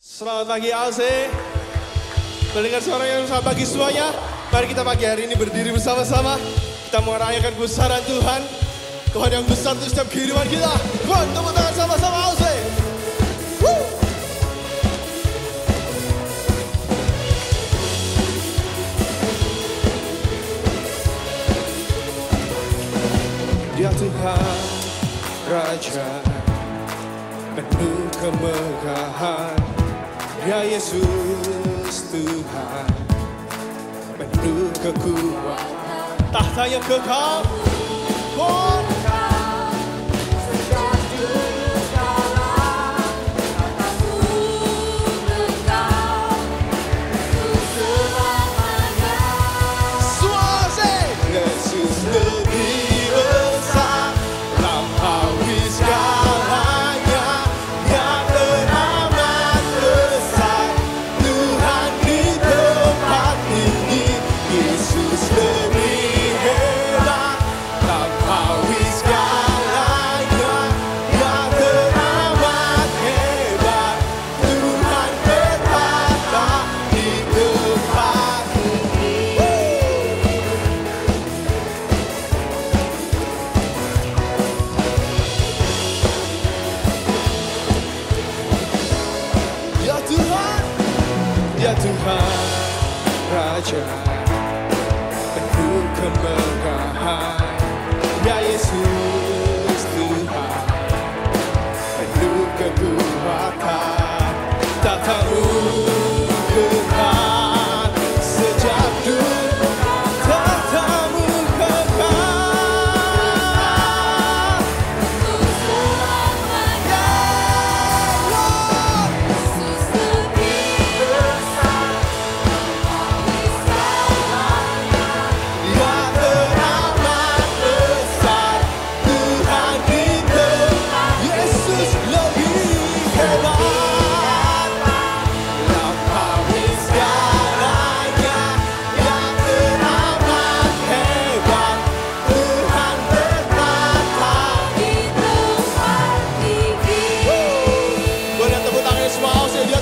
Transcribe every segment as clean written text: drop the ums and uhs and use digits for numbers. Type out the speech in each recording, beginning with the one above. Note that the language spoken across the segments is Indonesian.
Selamat pagi ALC. Mendengar suara yang selamat pagi semuanya. Mari kita pagi hari ini berdiri bersama-sama. Kita merayakan kebesaran Tuhan. Tuhan yang besar untuk setiap kehidupan kita. Tuhan, tepuk tangan sama-sama ALC. Dia Tuhan Raja penuh kemegahan. Dia Yesus Tuhan penuh kekuatan. Tahtanya kekal. Oh. Dia Tuhan Raja penuh kemegahan. Dia Yesus Tuhan penuh kekuatan. Tatamu kekal sejak dulu. Tatamu kekal untuk selamanya.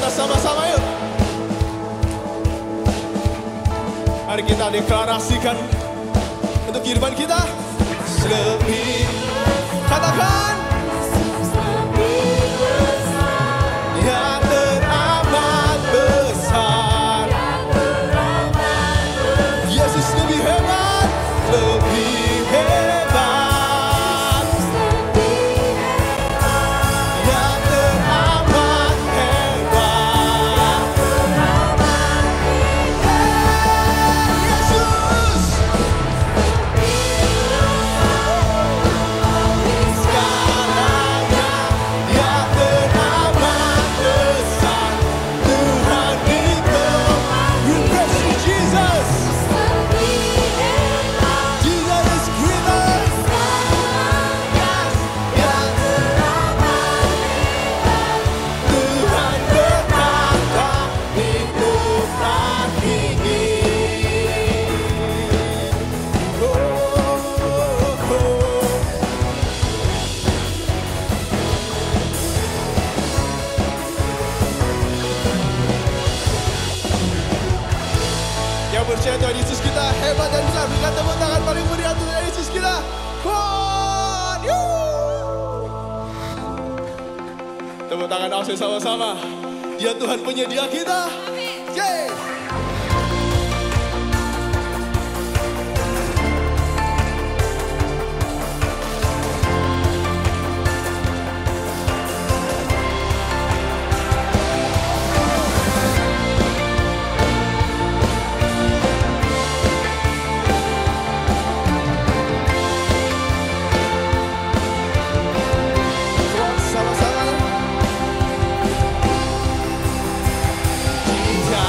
Sama-sama yuk. Mari kita deklarasikan untuk kehidupan kita. Lebih katakan yang teramat besar. Yesus lebih hebat, lebih hebat. Yang teramat hebat. Yang percaya Tuhan Yesus kita hebat dan besar. Berikan tepuk tangan paling meriah untuk Tuhan Yesus kita. Tuhan, tepuk tangan ALC sama-sama. Dia Tuhan penyedia kita. Yeay. Sama-sama. Dia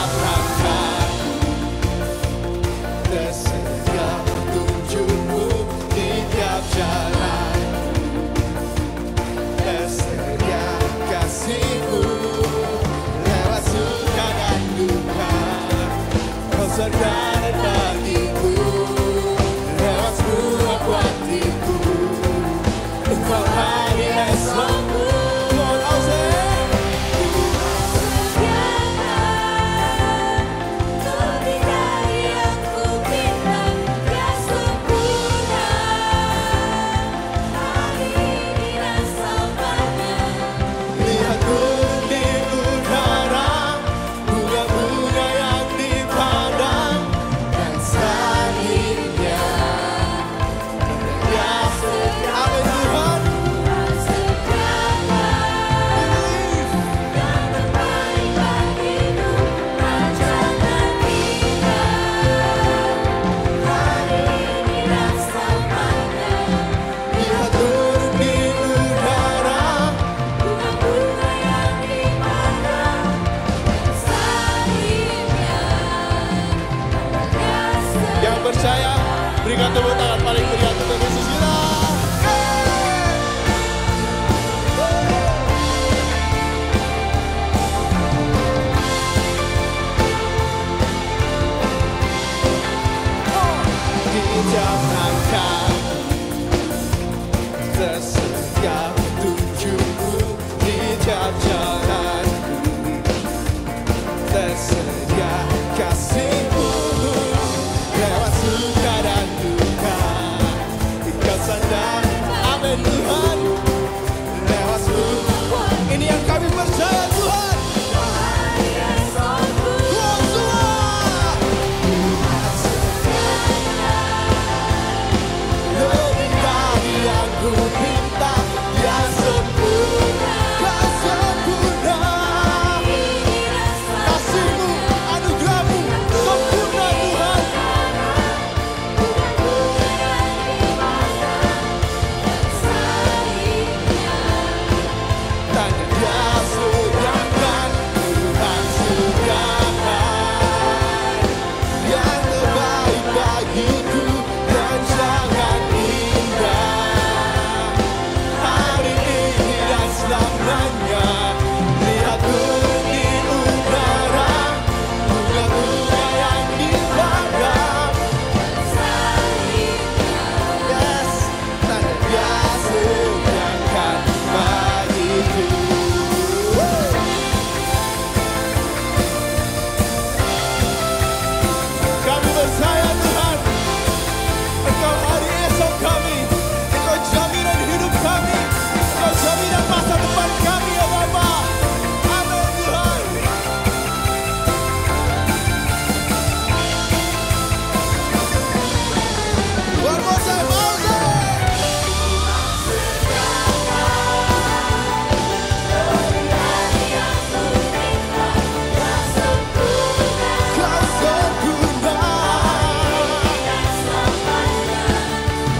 Berikan tepuk tangan paling meriah untuk Yesus kita. Di tiap langkah tersedia petunjukmu, di tiap jalanku tersedia kasihmu. Lewat suka dan duka, Engkau sadar, amin Tuhan. Lewat semua, ini yang kami percaya Tuhan. Tuhan semua, lebih dari yang ku minta, Dia sempurna, Kau sempurna. Kasih-Mu, anugerah-Mu sempurna Tuhan. Tanya Dia sediakan, Tuhan sediakan yang terbaik bagiku, rancangan indah hari ini dan selamanya. Lihat burung di udara, bunga-bunga yang dipandang. Yes, tanda Dia sediakan bagiku. Kami percaya Tuhan, Engkau hari esok kami, Engkau jaminan hidup kami, Engkau jaminan masa depan kami ya Bapa. Amin Tuhan. One more time, Kau sempurna.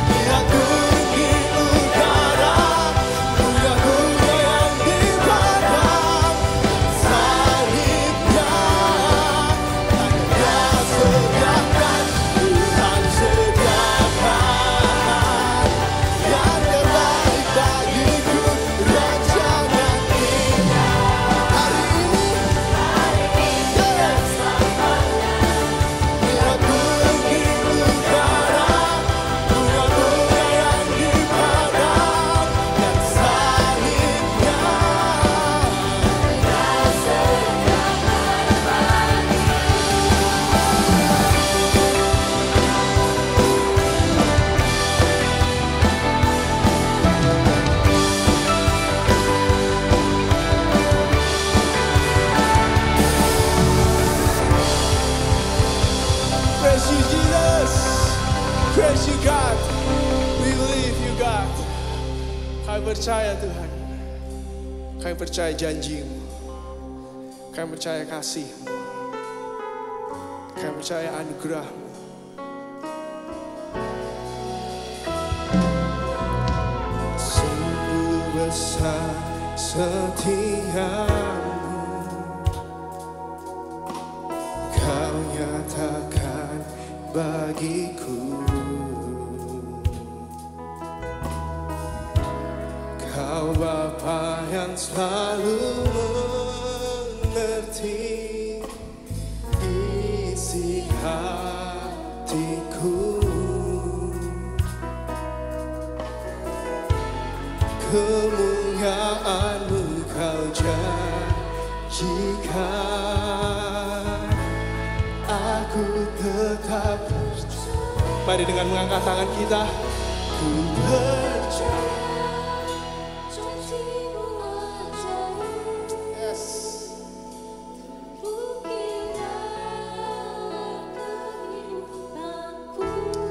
Lihat burung di udara, bunga-bunga yang dipandang. Salibnya, Dia sediakan, Tuhan sediakan yang terbaik bagiku, rancangan indah hari ini. Yes. Lihat burung di udara, bunga-bunga yang dipandang, dan salibnya. Praise you Jesus, praise you God, we believe you God. Kami percaya Tuhan, kami percaya janji-Mu, kami percaya kasih-Mu, kami percaya anugerah-Mu. Sungguh besar setia-Mu, Kau nyatakan bagiku. Kau Bapa yang selalu mengerti isi hatiku. Kemuliaan-Mu Kau janjikan, aku tetap percaya. Mari dengan mengangkat tangan kita, ku percaya. Yes.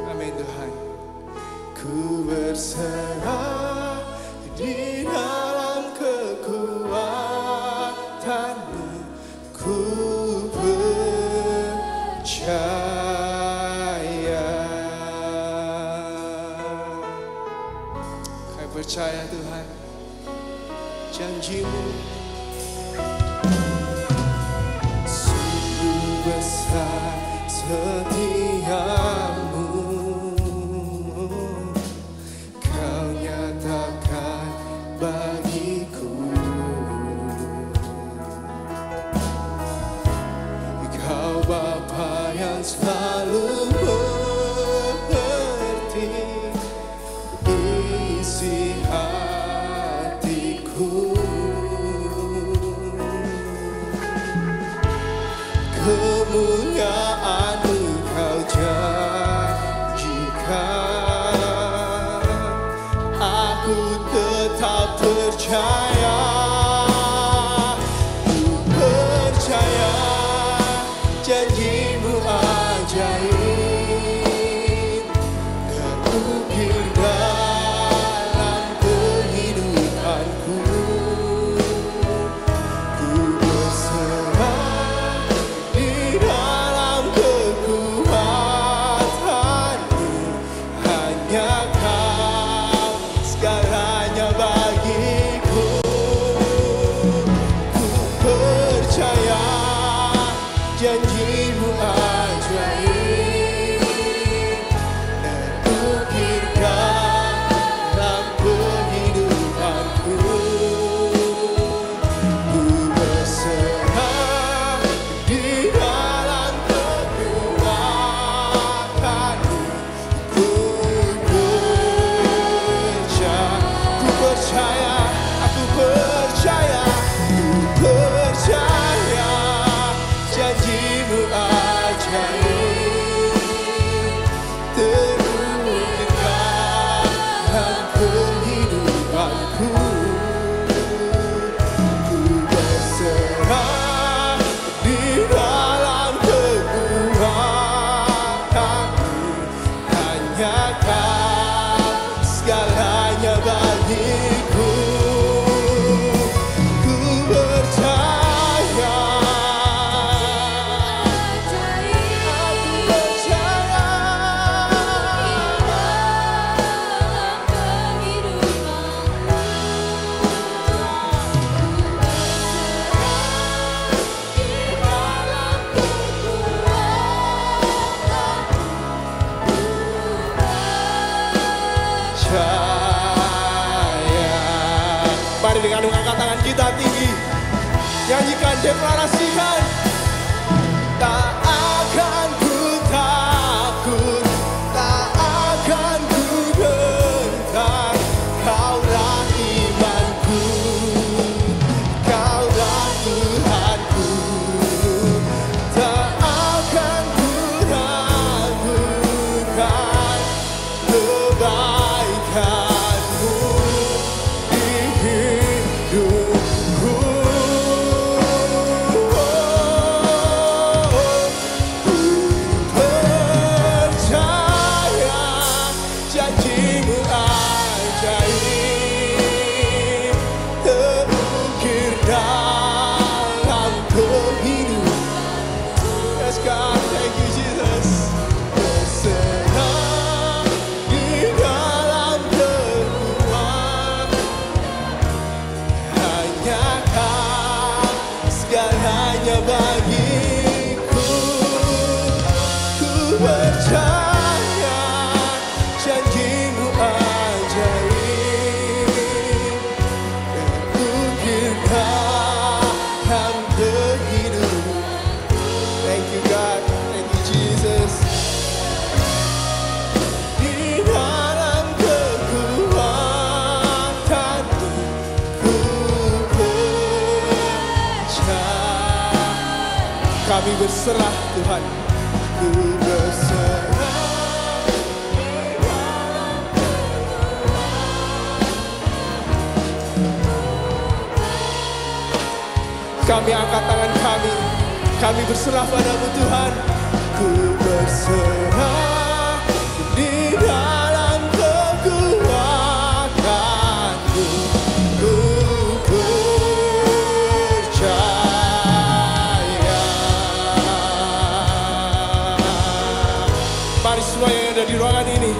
Amin Tuhan. Ku berserah di dalam kekuatan-Mu, ku percaya. Kami percaya Tuhan, janji-Mu sungguh besar, setia-Mu, kemuliaan-Mu Kau janjikan. Aku tetap percaya, ku percaya janji-Mu ajaib terukir dalam kehidupanku. Ku berserah di dalam kekuatan-Mu, hanya Kau segalanya bagiku. Ku percaya janji-Mu ajaib terukir dalam kehidupanku. Ku berserah di dalam kekuatan-Mu. Ku percaya, aku percaya, ku percaya janji-Mu ajaib terukir dalam kehidupanku. Ku berserah di dalam kekuatan-Mu, hanya Kau segalanya bagiku. Ku percaya, aku percaya. Mari dengan mengangkat tangan kita tinggi, nyanyikan, deklarasikan. Tak akan ku takut, tak akan ku gentar. Kaulah imanku, Kaulah Tuhanku. Tak akan ku ragukan kebaikan-Mu di hidupku. Ku percaya janji-Mu ajaib terukir dalam kehidupan. Yes God, thank you Jesus. Berserah di dalam kekuatan, hanya Kau segalanya bagiku. Ku percaya janji-Mu ajaib terukir dalam kehidupan. Thank you God, thank you Jesus. Di dalam kekuatan-Mu, ku percaya. Kami berserah Tuhan, ku berserah. Kami angkat tangan kami berserah padamu Tuhan. Ku berserah di dalam kekuatan-Mu, ku percaya. Mari semua yang ada di ruangan ini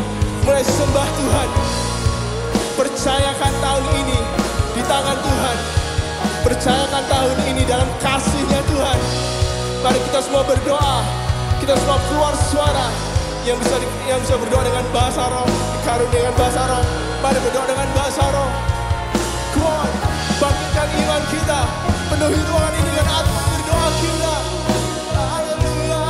mulai sembah Tuhan. Percayakan tahun ini di tangan Tuhan. Percayakan tahun ini dalam kasih-Nya Tuhan. Mari kita semua berdoa. Kita semua keluar suara yang bisa berdoa dengan bahasa roh, dikaruniai dengan bahasa roh. Mari berdoa dengan bahasa roh. Come on, bangkitkan iman kita, penuhi ruangan ini dengan atmosfer doa kita. Haleluya.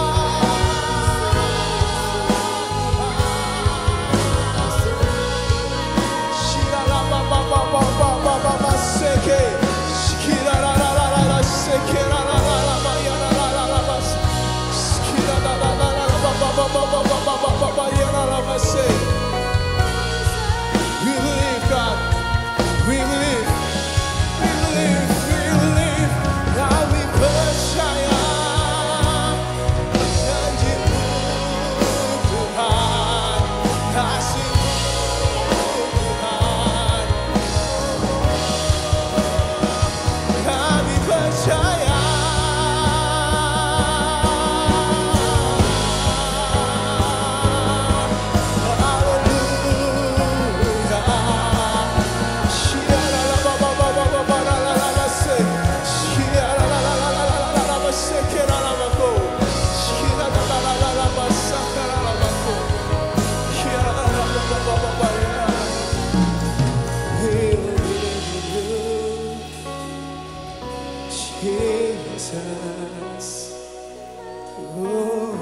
Jesus. Oh,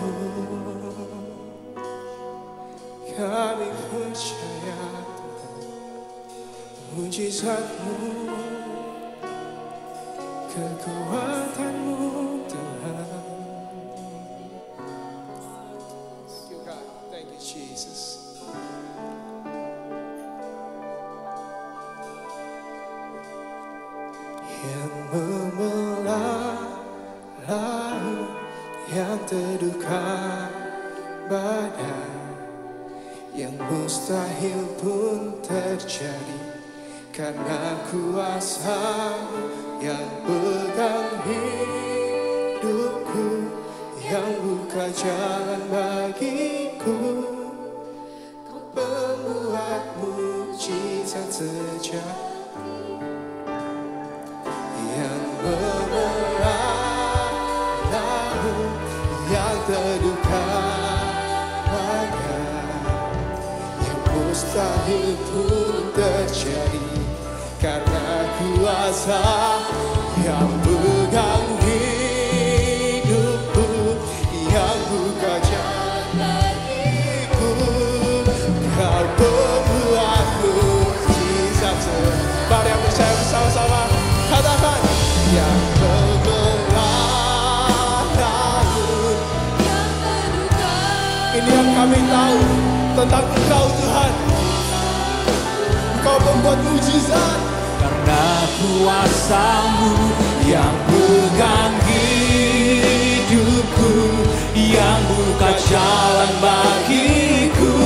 kami percaya mujizat-Mu, kekuatan-Mu Tuhan. Thank you God, thank you Jesus. Yang membelah laut, yang teduhkan badai, yang mustahil pun terjadi karena kuasa-Mu yang pegang hidupku, yang buka jalan bagiku. Kau pembuat mujizat sejati, yang membelah laut, yang teduhkan badai, yang mustahil pun terjadi karena kuasa yang pegang hidupku, yang buka jalan bagiku. Kau pembuat mujizat. Mari yang percaya bersama-sama katakan, yang membelah laut, yang teduhkan. Ini yang kami tahu tentang Engkau Tuhan. Engkau membuat mujizat karena kuasa-Mu yang pegang hidupku, yang buka jalan bagiku.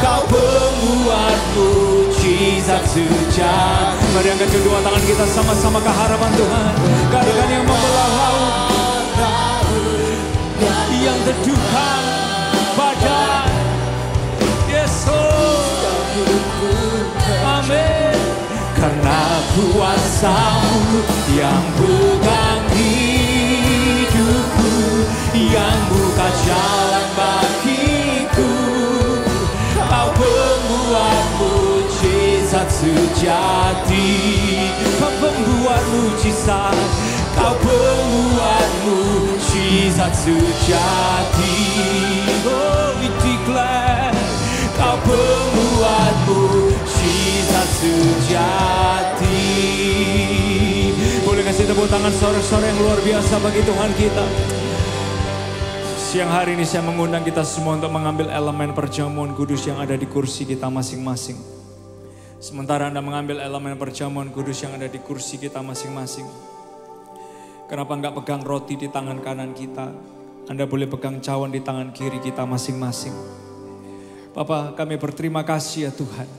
Kau pembuat mujizat sejati. Mari angkat kedua tangan kita sama-sama ke harapan Tuhan. Katakan, yang membelah laut, yang teduhkan badai. Yesus, amin. Karena kuasa-Mu yang pegang hidupku, yang buka jalan bagiku. Kau pembuat mujizat sejati. Kau pembuat mujizat. Kau pembuat mujizat sejati. Oh, we declare, Kau pembuat mujizat sejati. Boleh kasih tepuk tangan saudara-saudara yang luar biasa bagi Tuhan kita. Siang hari ini saya mengundang kita semua untuk mengambil elemen perjamuan kudus yang ada di kursi kita masing-masing. Sementara Anda mengambil elemen perjamuan kudus yang ada di kursi kita masing-masing, kenapa enggak pegang roti di tangan kanan kita? Anda boleh pegang cawan di tangan kiri kita masing-masing. Bapa, kami berterima kasih ya Tuhan,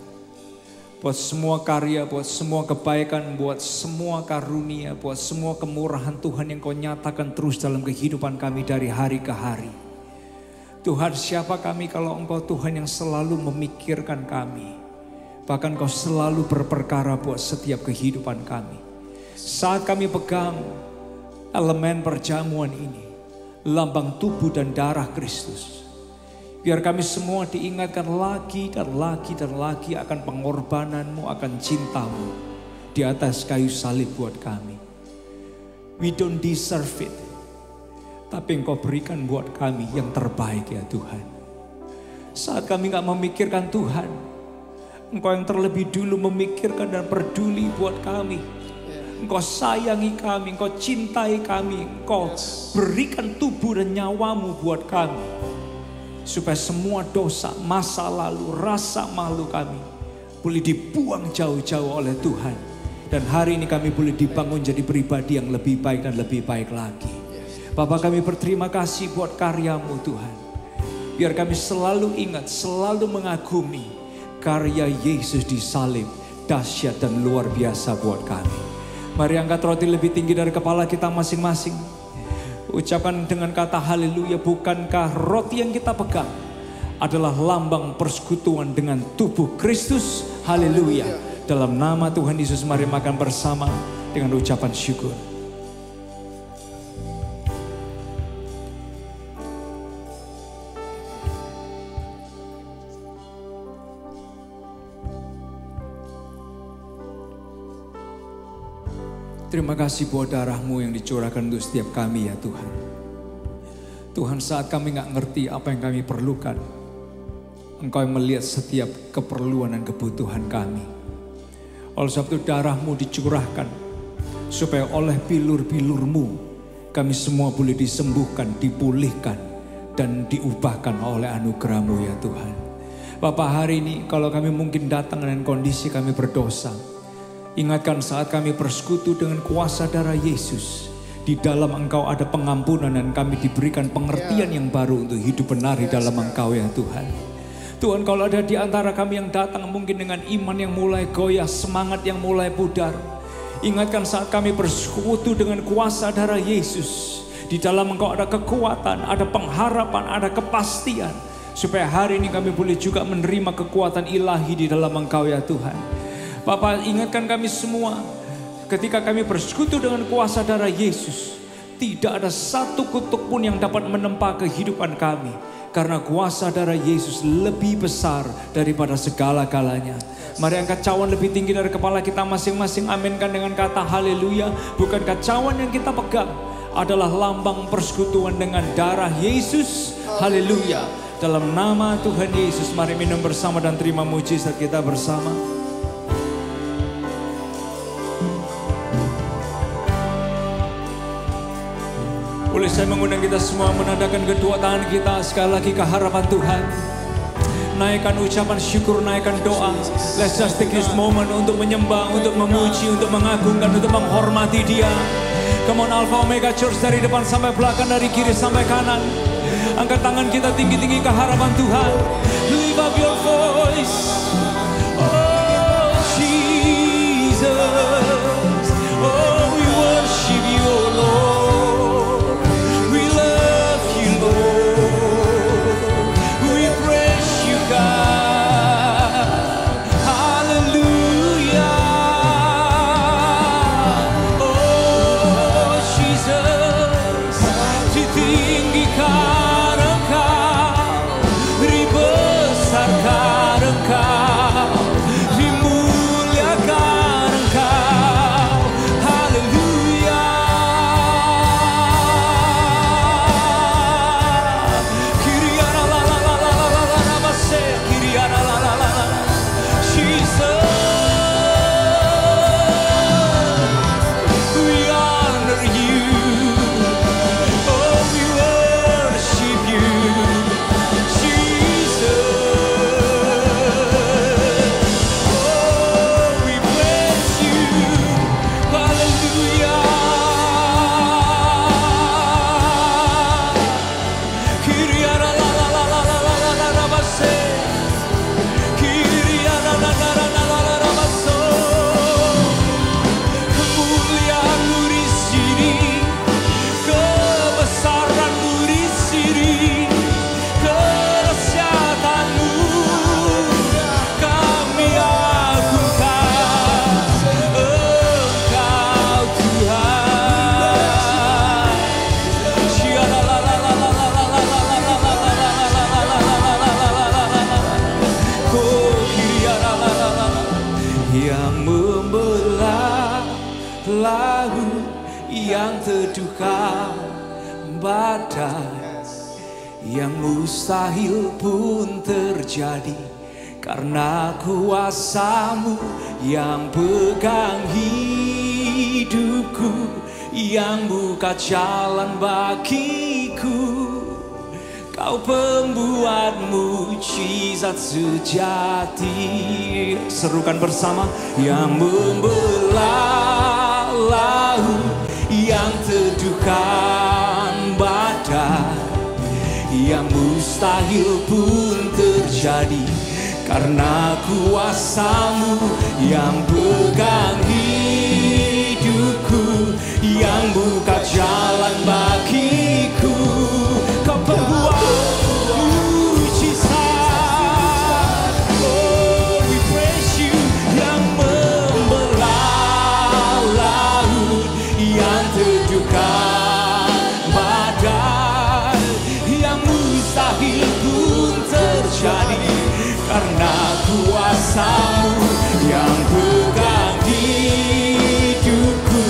buat semua karya, buat semua kebaikan, buat semua karunia, buat semua kemurahan Tuhan yang Kau nyatakan terus dalam kehidupan kami dari hari ke hari. Tuhan, siapa kami kalau Engkau Tuhan yang selalu memikirkan kami, bahkan Kau selalu berperkara buat setiap kehidupan kami. Saat kami pegang elemen perjamuan ini, lambang tubuh dan darah Kristus, biar kami semua diingatkan lagi dan lagi dan lagi akan pengorbanan-Mu, akan cinta-Mu di atas kayu salib buat kami. We don't deserve it, tapi Engkau berikan buat kami yang terbaik ya Tuhan. Saat kami gak memikirkan Tuhan, Engkau yang terlebih dulu memikirkan dan peduli buat kami. Engkau sayangi kami, Engkau cintai kami, Engkau berikan tubuh dan nyawa-Mu buat kami. Supaya semua dosa, masa lalu, rasa malu kami boleh dibuang jauh-jauh oleh Tuhan. Dan hari ini kami boleh dibangun jadi pribadi yang lebih baik dan lebih baik lagi. Bapa, kami berterima kasih buat karya-Mu Tuhan. Biar kami selalu ingat, selalu mengagumi karya Yesus di salib, dahsyat dan luar biasa buat kami. Mari angkat roti lebih tinggi dari kepala kita masing-masing. Ucapkan dengan kata haleluya. Bukankah roti yang kita pegang adalah lambang persekutuan dengan tubuh Kristus? Haleluya. Dalam nama Tuhan Yesus, mari makan bersama dengan ucapan syukur. Terima kasih buat darah-Mu yang dicurahkan untuk setiap kami ya Tuhan. Tuhan, saat kami gak ngerti apa yang kami perlukan, Engkau yang melihat setiap keperluan dan kebutuhan kami. Oleh sebab itu darah-Mu dicurahkan, supaya oleh bilur-bilur-Mu kami semua boleh disembuhkan, dipulihkan, dan diubahkan oleh anugerah-Mu ya Tuhan. Bapak, hari ini kalau kami mungkin datang dengan kondisi kami berdosa, ingatkan saat kami bersekutu dengan kuasa darah Yesus, di dalam Engkau ada pengampunan dan kami diberikan pengertian yang baru untuk hidup benar di dalam Engkau ya Tuhan. Tuhan, kalau ada di antara kami yang datang mungkin dengan iman yang mulai goyah, semangat yang mulai pudar, ingatkan saat kami bersekutu dengan kuasa darah Yesus, di dalam Engkau ada kekuatan, ada pengharapan, ada kepastian, supaya hari ini kami boleh juga menerima kekuatan ilahi di dalam Engkau ya Tuhan. Bapak, ingatkan kami semua, ketika kami bersekutu dengan kuasa darah Yesus, tidak ada satu kutuk pun yang dapat menempa kehidupan kami. Karena kuasa darah Yesus lebih besar daripada segala-galanya. Mari angkat cawan lebih tinggi dari kepala kita masing-masing. Aminkan dengan kata haleluya. Bukankah cawan yang kita pegang adalah lambang persekutuan dengan darah Yesus? Haleluya. Dalam nama Tuhan Yesus, mari minum bersama dan terima mujizat kita bersama. Boleh saya mengundang kita semua menandakan kedua tangan kita sekali lagi ke harapan Tuhan. Naikkan ucapan syukur, naikkan doa. Let's just take this moment untuk menyembah, untuk memuji, untuk mengagungkan, untuk menghormati Dia. Come on Alpha Omega Church, dari depan sampai belakang, dari kiri sampai kanan. Angkat tangan kita tinggi-tinggi ke harapan Tuhan. Lift up your voice. Oh Jesus, oh we worship you Lord. Badai yang mustahil pun terjadi karena kuasa-Mu yang pegang hidupku, yang buka jalan bagiku. Kau pembuat mujizat sejati. Serukan bersama. Yang membelah laut, yang teduhkan badai, yang mustahil pun terjadi karena kuasa-Mu yang pegang hidupku, yang buka jalan bagiku. Kau pembuat mujizat, oh we praise you. Yang membelah laut, yang teduhkan badai, yang mustahil pun terjadi karena kuasa-Mu yang pegang hidupku,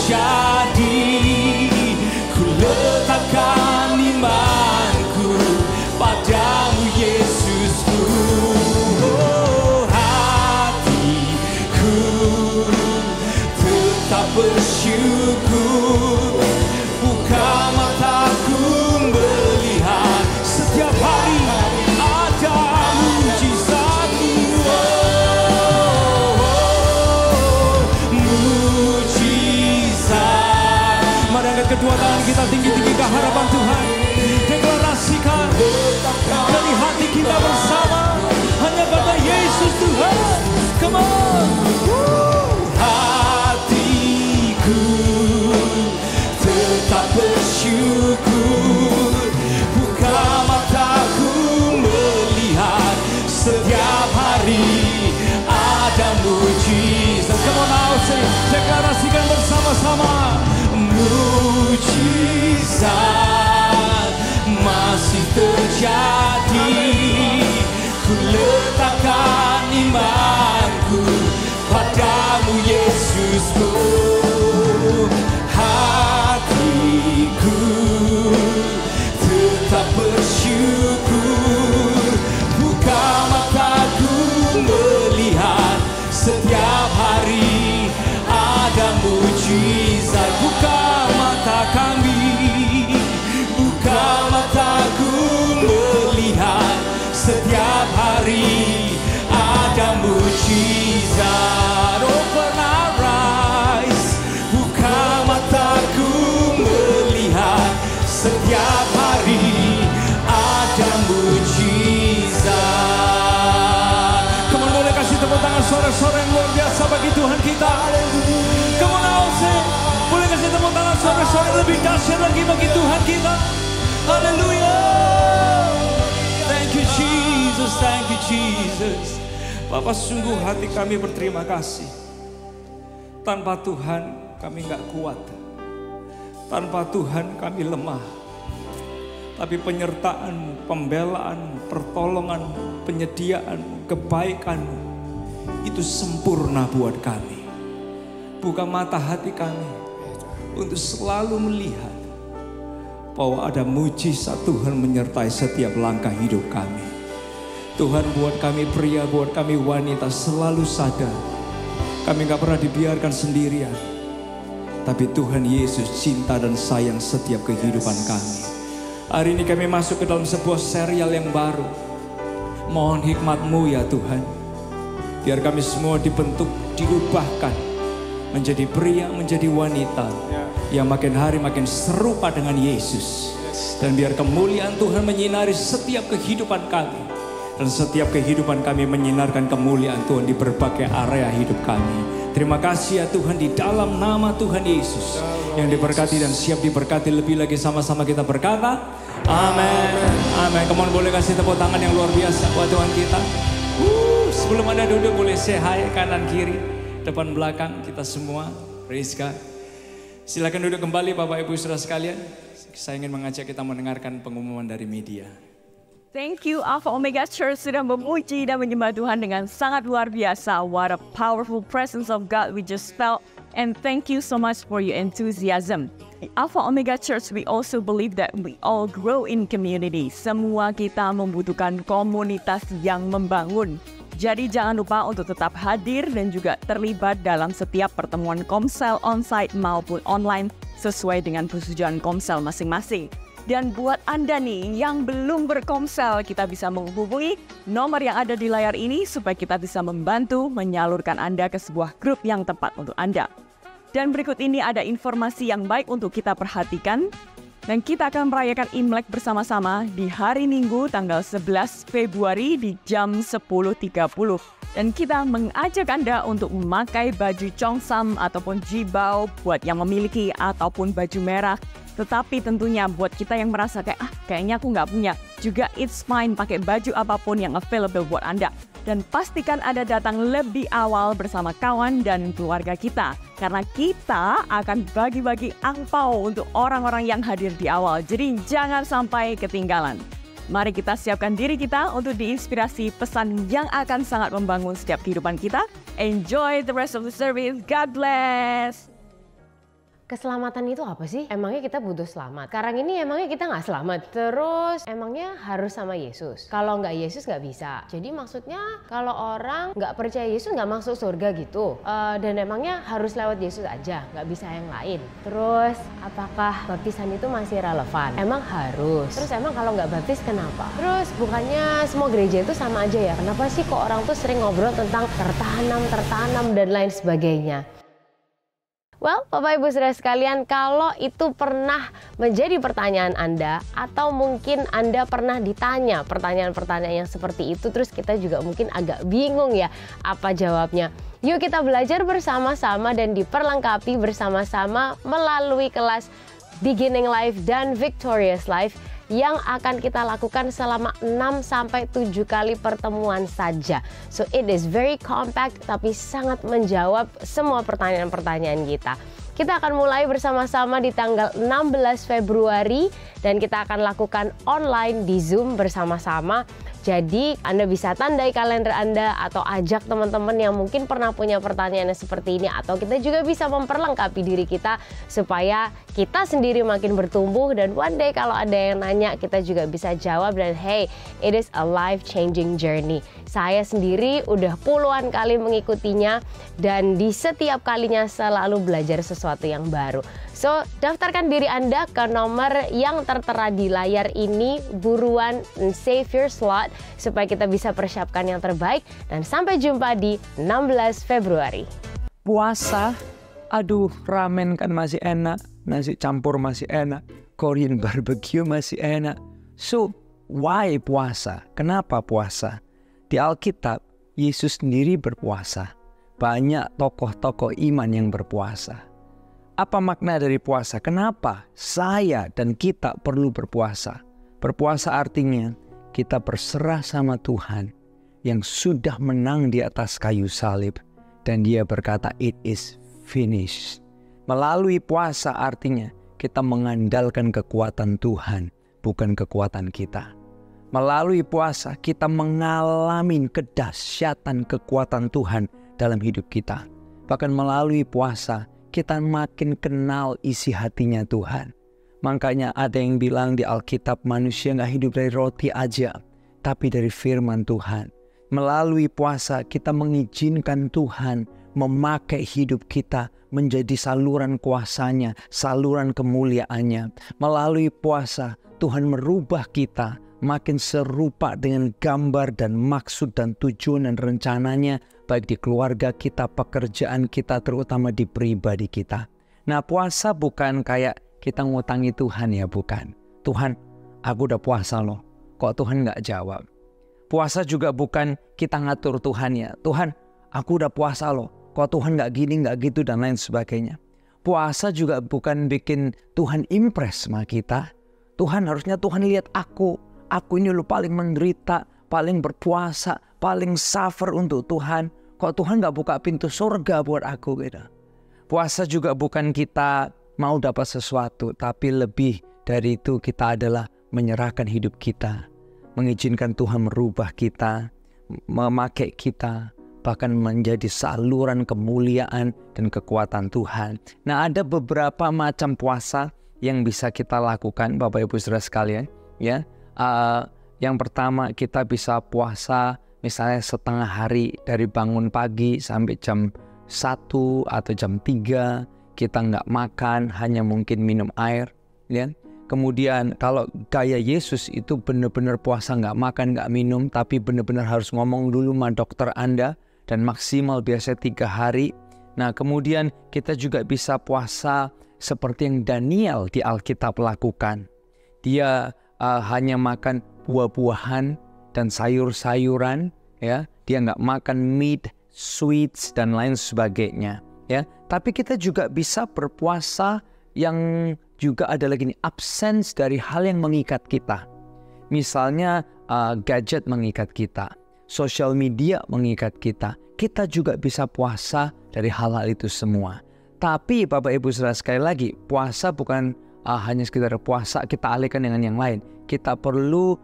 terjadi. Ku letakkan imanku padamu Yesusku. Oh, hatiku tetap bersyukur. Buka mataku melihat setiap hari ada mujizatmu. Mujizat. Mari angkat kedua tangan kita tinggi-tinggi ke hadapan Tuhan. Deklarasikan dari hati kita bersama hanya pada Yesus Tuhan. Come on. Hatiku tetap bersyukur. Buka mataku melihat setiap hari ada mujizat. Come on now, say, deklarasikan bersama-sama. Mujizat masih terjadi. Ku letakkan imanku padamu Yesusku. Hatiku tetap bersyukur. Buka mataku melihat setiap hari ada mujizat. Buka mata kami, buka mataku melihat setiap hari ada mujizat. Open our eyes, buka mataku melihat setiap hari ada mujizat. Kamu boleh kasih tepuk tangan suara-suara yang luar biasa bagi Tuhan kita. Kamu boleh kasih tepuk tangan suara-suara yang lebih dahsyat lagi bagi Tuhan kita. Haleluya. Thank you Jesus, thank you Jesus. Bapak, sungguh hati kami berterima kasih. Tanpa Tuhan kami nggak kuat. Tanpa Tuhan kami lemah. Tapi penyertaan, pembelaan, pertolongan, penyediaan, kebaikan itu sempurna buat kami. Buka mata hati kami untuk selalu melihat bahwa ada mujizat Tuhan menyertai setiap langkah hidup kami. Tuhan, buat kami pria, buat kami wanita selalu sadar kami gak pernah dibiarkan sendirian. Tapi Tuhan Yesus cinta dan sayang setiap kehidupan kami. Hari ini kami masuk ke dalam sebuah serial yang baru. Mohon hikmat-Mu ya Tuhan. Biar kami semua dibentuk, diubahkan menjadi pria, menjadi wanita yang makin hari makin serupa dengan Yesus. Dan biar kemuliaan Tuhan menyinari setiap kehidupan kami. Dan setiap kehidupan kami menyinarkan kemuliaan Tuhan di berbagai area hidup kami. Terima kasih ya Tuhan, di dalam nama Tuhan Yesus yang diberkati dan siap diberkati. Lebih lagi sama-sama kita berkata amin. Amin. Kamu boleh kasih tepuk tangan yang luar biasa buat Tuhan kita. Sebelum Anda duduk boleh say hi kanan kiri, depan belakang kita semua. Praise God. Silakan duduk kembali Bapak Ibu Saudara sekalian. Saya ingin mengajak kita mendengarkan pengumuman dari media. Thank you Alpha Omega Church sudah memuji dan menyembah Tuhan dengan sangat luar biasa. What a powerful presence of God we just felt. And thank you so much for your enthusiasm. Alpha Omega Church, we also believe that we all grow in community. Semua kita membutuhkan komunitas yang membangun. Jadi jangan lupa untuk tetap hadir dan juga terlibat dalam setiap pertemuan Komsel onsite maupun online sesuai dengan persetujuan Komsel masing-masing. Dan buat Anda nih yang belum berkomsel, kita bisa menghubungi nomor yang ada di layar ini supaya kita bisa membantu menyalurkan Anda ke sebuah grup yang tepat untuk Anda. Dan berikut ini ada informasi yang baik untuk kita perhatikan. Dan kita akan merayakan Imlek bersama-sama di hari Minggu tanggal 11 Februari di jam 10.30. Dan kita mengajak Anda untuk memakai baju Cheongsam ataupun jibao buat yang memiliki ataupun baju merah. Tetapi tentunya buat kita yang merasa kayak kayaknya aku nggak punya, juga it's fine pakai baju apapun yang available buat Anda. Dan pastikan Anda datang lebih awal bersama kawan dan keluarga kita. Karena kita akan bagi-bagi angpau untuk orang-orang yang hadir di awal. Jadi jangan sampai ketinggalan. Mari kita siapkan diri kita untuk diinspirasi pesan yang akan sangat membangun setiap kehidupan kita. Enjoy the rest of the service. God bless. keselamatan itu apa sih? Emangnya kita butuh selamat? Sekarang ini emangnya kita nggak selamat? Terus emangnya harus sama Yesus? Kalau nggak Yesus nggak bisa. Jadi maksudnya kalau orang nggak percaya Yesus nggak masuk surga gitu. Dan emangnya harus lewat Yesus aja, nggak bisa yang lain. Terus apakah baptisan itu masih relevan? Emang harus. Terus emang kalau nggak baptis kenapa? Terus bukannya semua gereja itu sama aja ya? Kenapa sih kok orang tuh sering ngobrol tentang tertanam dan lain sebagainya? Well, Bapak Ibu Saudara sekalian, kalau itu pernah menjadi pertanyaan Anda atau mungkin Anda pernah ditanya pertanyaan-pertanyaan yang seperti itu, terus kita juga mungkin agak bingung ya apa jawabnya. Yuk kita belajar bersama-sama dan diperlengkapi bersama-sama melalui kelas Beginning Life dan Victorious Life yang akan kita lakukan selama 6-7 kali pertemuan saja. So it is very compact tapi sangat menjawab semua pertanyaan-pertanyaan kita. Kita akan mulai bersama-sama di tanggal 16 Februari dan kita akan lakukan online di Zoom bersama-sama. Jadi Anda bisa tandai kalender Anda atau ajak teman-teman yang mungkin pernah punya pertanyaan seperti ini, atau kita juga bisa memperlengkapi diri kita supaya kita sendiri makin bertumbuh dan one day kalau ada yang nanya kita juga bisa jawab dan hey, it is a life changing journey. Saya sendiri udah puluhan kali mengikutinya dan di setiap kalinya selalu belajar sesuatu yang baru. So, daftarkan diri Anda ke nomor yang tertera di layar ini, buruan save your slot supaya kita bisa persiapkan yang terbaik, dan sampai jumpa di 16 Februari. Puasa, aduh ramen kan masih enak, nasi campur masih enak, Korean barbecue masih enak. So, why puasa? Kenapa puasa? Di Alkitab, Yesus sendiri berpuasa. Banyak tokoh-tokoh iman yang berpuasa. Apa makna dari puasa? Kenapa saya dan kita perlu berpuasa? Berpuasa artinya kita berserah sama Tuhan yang sudah menang di atas kayu salib. Dan dia berkata, it is finished. Melalui puasa artinya kita mengandalkan kekuatan Tuhan, bukan kekuatan kita. Melalui puasa kita mengalami kedahsyatan kekuatan Tuhan dalam hidup kita. Bahkan melalui puasa kita makin kenal isi hatinya Tuhan. Makanya ada yang bilang di Alkitab, manusia gak hidup dari roti aja, tapi dari firman Tuhan. Melalui puasa kita mengizinkan Tuhan memakai hidup kita menjadi saluran kuasanya, saluran kemuliaannya. Melalui puasa Tuhan merubah kita makin serupa dengan gambar dan maksud dan tujuan dan rencananya, baik di keluarga kita, pekerjaan kita, terutama di pribadi kita. Nah, puasa bukan kayak kita ngutangi Tuhan ya, bukan. Tuhan, aku udah puasa loh, kok Tuhan gak jawab. Puasa juga bukan kita ngatur Tuhan ya. Tuhan, aku udah puasa loh, kok Tuhan gak gini, gak gitu, dan lain sebagainya. Puasa juga bukan bikin Tuhan impress sama kita. Tuhan, harusnya Tuhan lihat aku ini lo paling menderita, paling berpuasa, paling suffer untuk Tuhan. Kok Tuhan gak buka pintu surga buat aku gitu. Puasa juga bukan kita mau dapat sesuatu, tapi lebih dari itu kita adalah menyerahkan hidup kita, mengizinkan Tuhan merubah kita, memakai kita, bahkan menjadi saluran kemuliaan dan kekuatan Tuhan. Nah, ada beberapa macam puasa yang bisa kita lakukan, Bapak Ibu Saudara sekalian, ya. Yang pertama, kita bisa puasa misalnya setengah hari, dari bangun pagi sampai jam 1 atau jam 3 kita nggak makan, hanya mungkin minum air, ya. Kemudian kalau gaya Yesus itu benar-benar puasa nggak makan, nggak minum, tapi benar-benar harus ngomong dulu sama dokter Anda, dan maksimal biasanya 3 hari. Nah, kemudian kita juga bisa puasa seperti yang Daniel di Alkitab lakukan. Dia hanya makan buah-buahan dan sayur-sayuran, ya. Dia nggak makan meat, sweets dan lain sebagainya, ya. Tapi kita juga bisa berpuasa yang juga ada lagi nih, absence dari hal yang mengikat kita. Misalnya gadget mengikat kita, sosial media mengikat kita. Kita juga bisa puasa dari hal-hal itu semua. Tapi Bapak Ibu Saudara, sekali lagi, puasa bukan hanya sekedar puasa kita alihkan dengan yang lain. Kita perlu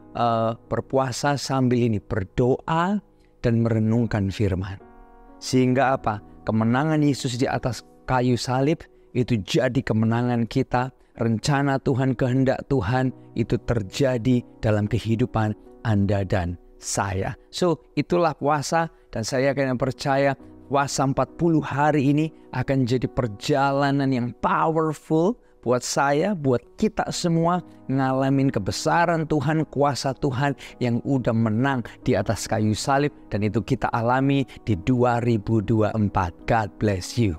berpuasa sambil ini berdoa dan merenungkan firman. Sehingga apa? Kemenangan Yesus di atas kayu salib itu jadi kemenangan kita. Rencana Tuhan, kehendak Tuhan itu terjadi dalam kehidupan Anda dan saya. So, itulah puasa, dan saya akan percaya puasa 40 hari ini akan jadi perjalanan yang powerful buat saya, buat kita semua ngalamin kebesaran Tuhan, kuasa Tuhan yang udah menang di atas kayu salib, dan itu kita alami di 2024. God bless you.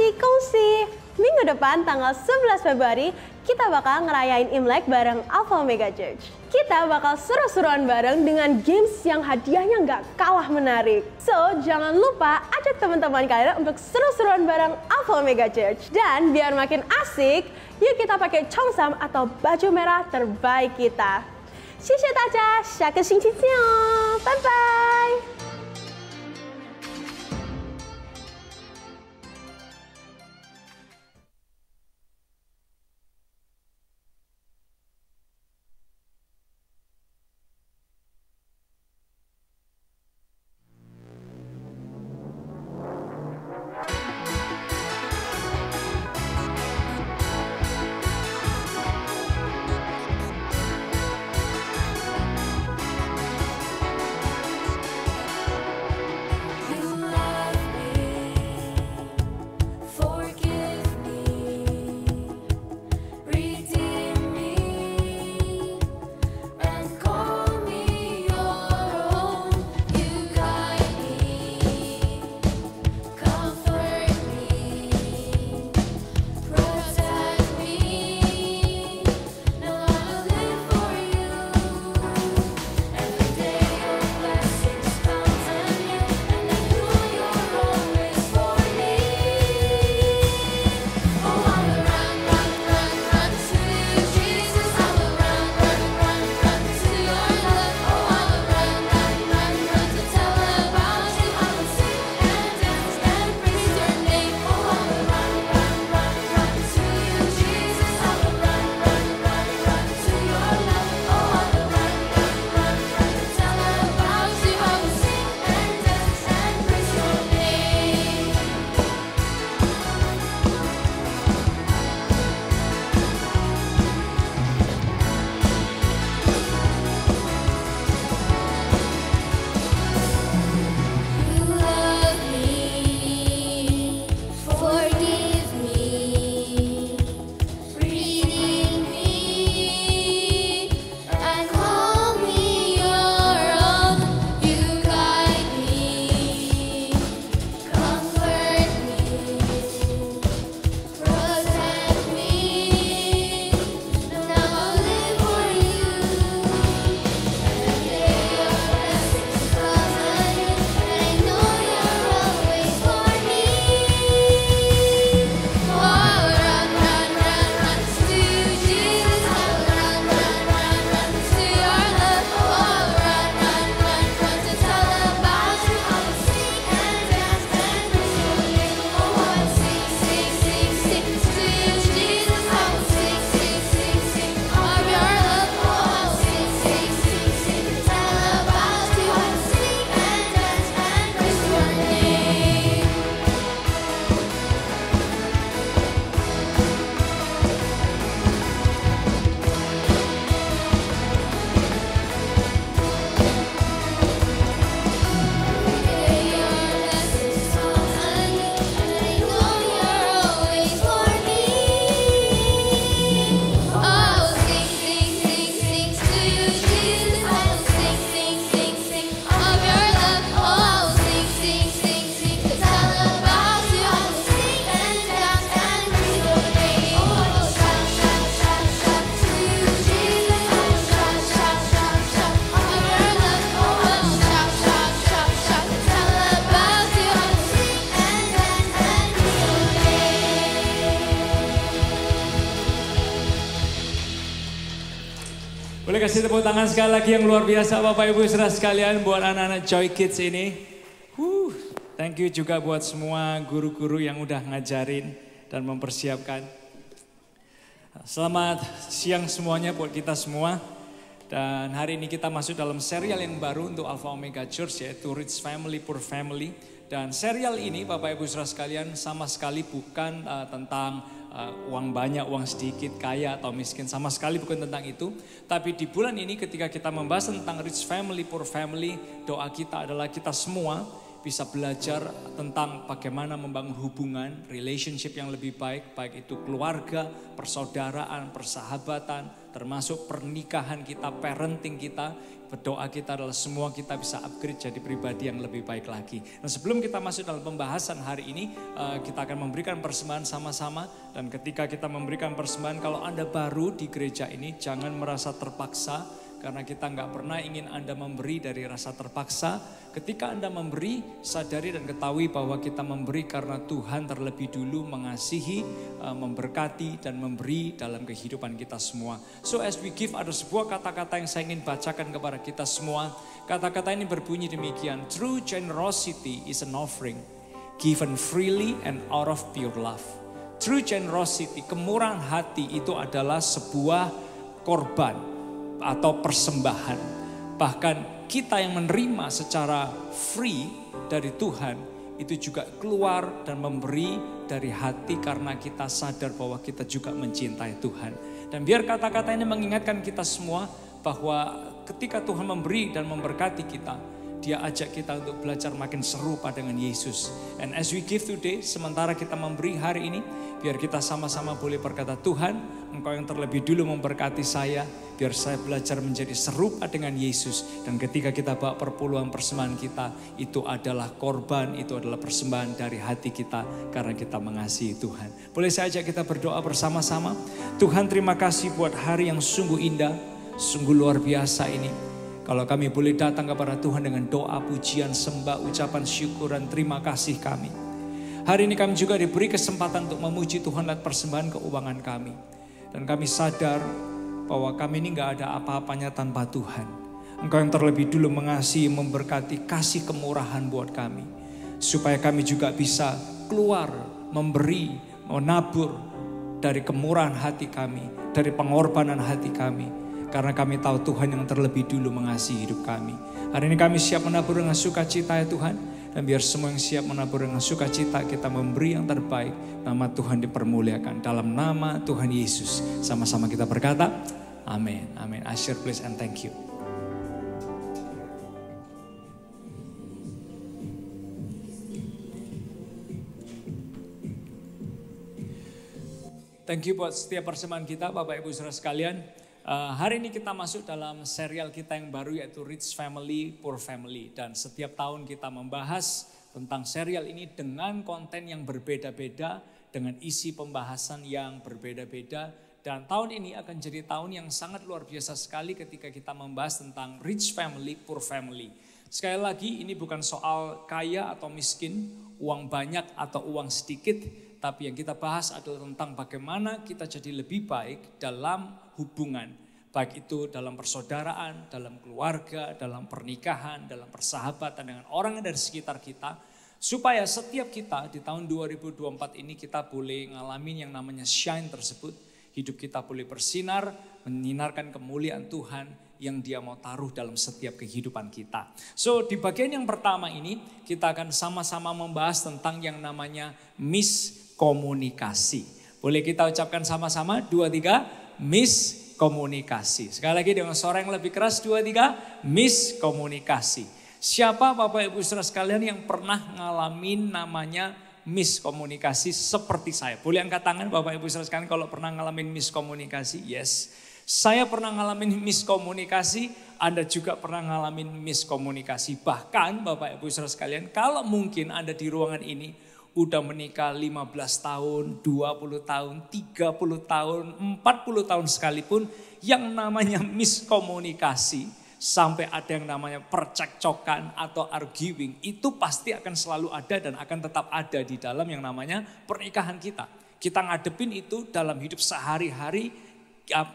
Kongsi, minggu depan tanggal 11 Februari kita bakal ngerayain Imlek bareng Alpha Omega Church. Kita bakal seru-seruan bareng dengan games yang hadiahnya nggak kalah menarik. So, jangan lupa ajak teman-teman kalian untuk seru-seruan bareng Alpha Omega Church. Dan biar makin asik, yuk kita pakai Cheongsam atau baju merah terbaik kita. 谢谢大家，下个星期见哦，拜拜。Boleh kasih tepuk tangan sekali lagi yang luar biasa Bapak Ibu saudara sekalian buat anak-anak Joy Kids ini. Thank you juga buat semua guru-guru yang udah ngajarin dan mempersiapkan. Selamat siang semuanya buat kita semua. Dan hari ini kita masuk dalam serial yang baru untuk Alpha Omega Church, yaitu Rich Family, Poor Family. Dan serial ini Bapak Ibu Saudara sekalian sama sekali bukan tentang uang banyak, uang sedikit, kaya atau miskin. Sama sekali bukan tentang itu. Tapi di bulan ini ketika kita membahas tentang Rich Family, Poor Family, doa kita adalah kita semua bisa belajar tentang bagaimana membangun hubungan, relationship yang lebih baik. Baik itu keluarga, persaudaraan, persahabatan, termasuk pernikahan kita, parenting kita. Berdoa kita adalah semua kita bisa upgrade jadi pribadi yang lebih baik lagi. Nah, sebelum kita masuk dalam pembahasan hari ini, kita akan memberikan persembahan sama-sama. Dan ketika kita memberikan persembahan, kalau Anda baru di gereja ini, jangan merasa terpaksa. Karena kita nggak pernah ingin Anda memberi dari rasa terpaksa. Ketika Anda memberi, sadari dan ketahui bahwa kita memberi karena Tuhan terlebih dulu mengasihi, memberkati dan memberi dalam kehidupan kita semua. So as we give, ada sebuah kata-kata yang saya ingin bacakan kepada kita semua. Kata-kata ini berbunyi demikian. True generosity is an offering given freely and out of pure love. True generosity, kemurahan hati itu adalah sebuah korban atau persembahan. Bahkan kita yang menerima secara free dari Tuhan itu juga keluar dan memberi dari hati karena kita sadar bahwa kita juga mencintai Tuhan. Dan biar kata-kata ini mengingatkan kita semua bahwa ketika Tuhan memberi dan memberkati kita, Dia ajak kita untuk belajar makin serupa dengan Yesus. And as we give today, sementara kita memberi hari ini, biar kita sama-sama boleh berkata, Tuhan, Engkau yang terlebih dulu memberkati saya, biar saya belajar menjadi serupa dengan Yesus. Dan ketika kita bawa perpuluhan persembahan kita, itu adalah korban, itu adalah persembahan dari hati kita, karena kita mengasihi Tuhan. Boleh saya ajak kita berdoa bersama-sama? Tuhan, terima kasih buat hari yang sungguh indah, sungguh luar biasa ini. Kalau kami boleh datang kepada Tuhan dengan doa, pujian, sembah, ucapan syukur dan terima kasih kami. Hari ini kami juga diberi kesempatan untuk memuji Tuhan lewat persembahan keuangan kami. Dan kami sadar bahwa kami ini gak ada apa-apanya tanpa Tuhan. Engkau yang terlebih dulu mengasihi, memberkati, kasih kemurahan buat kami. Supaya kami juga bisa keluar, memberi, menabur dari kemurahan hati kami, dari pengorbanan hati kami. Karena kami tahu Tuhan yang terlebih dulu mengasihi hidup kami. Hari ini kami siap menabur dengan sukacita ya Tuhan. Dan biar semua yang siap menabur dengan sukacita, kita memberi yang terbaik. Nama Tuhan dipermuliakan. Dalam nama Tuhan Yesus. Sama-sama kita berkata, amin. Amin. Asher please and thank you. Thank you buat setiap persembahan kita Bapak Ibu Saudara sekalian. Hari ini kita masuk dalam serial kita yang baru yaitu Rich Family, Poor Family. Dan setiap tahun kita membahas tentang serial ini dengan konten yang berbeda-beda, dengan isi pembahasan yang berbeda-beda. Dan tahun ini akan jadi tahun yang sangat luar biasa sekali ketika kita membahas tentang Rich Family, Poor Family. Sekali lagi ini bukan soal kaya atau miskin, uang banyak atau uang sedikit. Tapi yang kita bahas adalah tentang bagaimana kita jadi lebih baik dalam hubungan. Baik itu dalam persaudaraan, dalam keluarga, dalam pernikahan, dalam persahabatan dengan orang yang dari sekitar kita. Supaya setiap kita di tahun 2024 ini kita boleh ngalamin yang namanya shine tersebut. Hidup kita boleh bersinar, menyinarkan kemuliaan Tuhan yang Dia mau taruh dalam setiap kehidupan kita. So di bagian yang pertama ini kita akan sama-sama membahas tentang yang namanya miskomunikasi. Boleh kita ucapkan sama-sama 2, 3, miskomunikasi. Sekali lagi dengan suara yang lebih keras 2, 3, miskomunikasi. Siapa Bapak Ibu Saudara sekalian yang pernah ngalamin namanya miskomunikasi seperti saya? Boleh angkat tangan Bapak Ibu Saudara sekalian kalau pernah ngalamin miskomunikasi? Yes. Saya pernah ngalamin miskomunikasi, Anda juga pernah ngalamin miskomunikasi. Bahkan Bapak Ibu Saudara sekalian, kalau mungkin Anda di ruangan ini udah menikah 15 tahun, 20 tahun, 30 tahun, 40 tahun sekalipun, yang namanya miskomunikasi, sampai ada yang namanya percekcokan atau arguing, itu pasti akan selalu ada dan akan tetap ada di dalam yang namanya pernikahan kita. Kita ngadepin itu dalam hidup sehari-hari,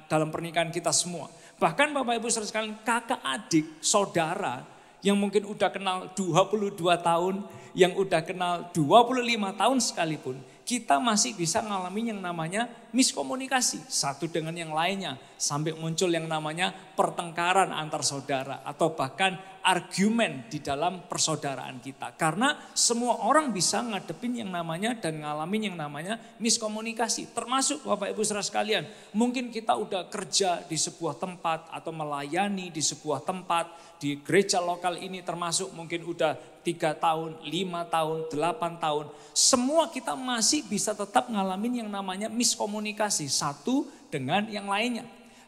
dalam pernikahan kita semua. Bahkan Bapak Ibu Saudara sekalian, kakak adik, saudara yang mungkin udah kenal 22 tahun, yang udah kenal 25 tahun sekalipun, kita masih bisa ngalamin yang namanya miskomunikasi satu dengan yang lainnya. Sampai muncul yang namanya pertengkaran antar saudara atau bahkan argumen di dalam persaudaraan kita. Karena semua orang bisa ngadepin yang namanya dan ngalamin yang namanya miskomunikasi. Termasuk Bapak Ibu Saudara sekalian, mungkin kita udah kerja di sebuah tempat atau melayani di sebuah tempat, di gereja lokal ini termasuk mungkin udah 3 tahun, 5 tahun, 8 tahun. Semua kita masih bisa tetap ngalamin yang namanya miskomunikasi satu dengan yang lainnya.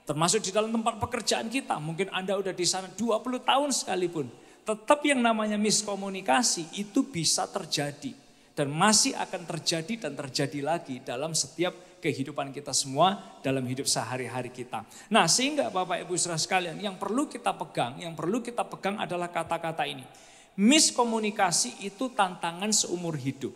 Termasuk di dalam tempat pekerjaan kita, mungkin Anda udah di sana 20 tahun sekalipun. Tetap yang namanya miskomunikasi itu bisa terjadi. Dan masih akan terjadi dan terjadi lagi dalam setiap kehidupan kita semua, dalam hidup sehari-hari kita. Nah sehingga Bapak Ibu Saudara sekalian, yang perlu kita pegang adalah kata-kata ini. Miskomunikasi itu tantangan seumur hidup.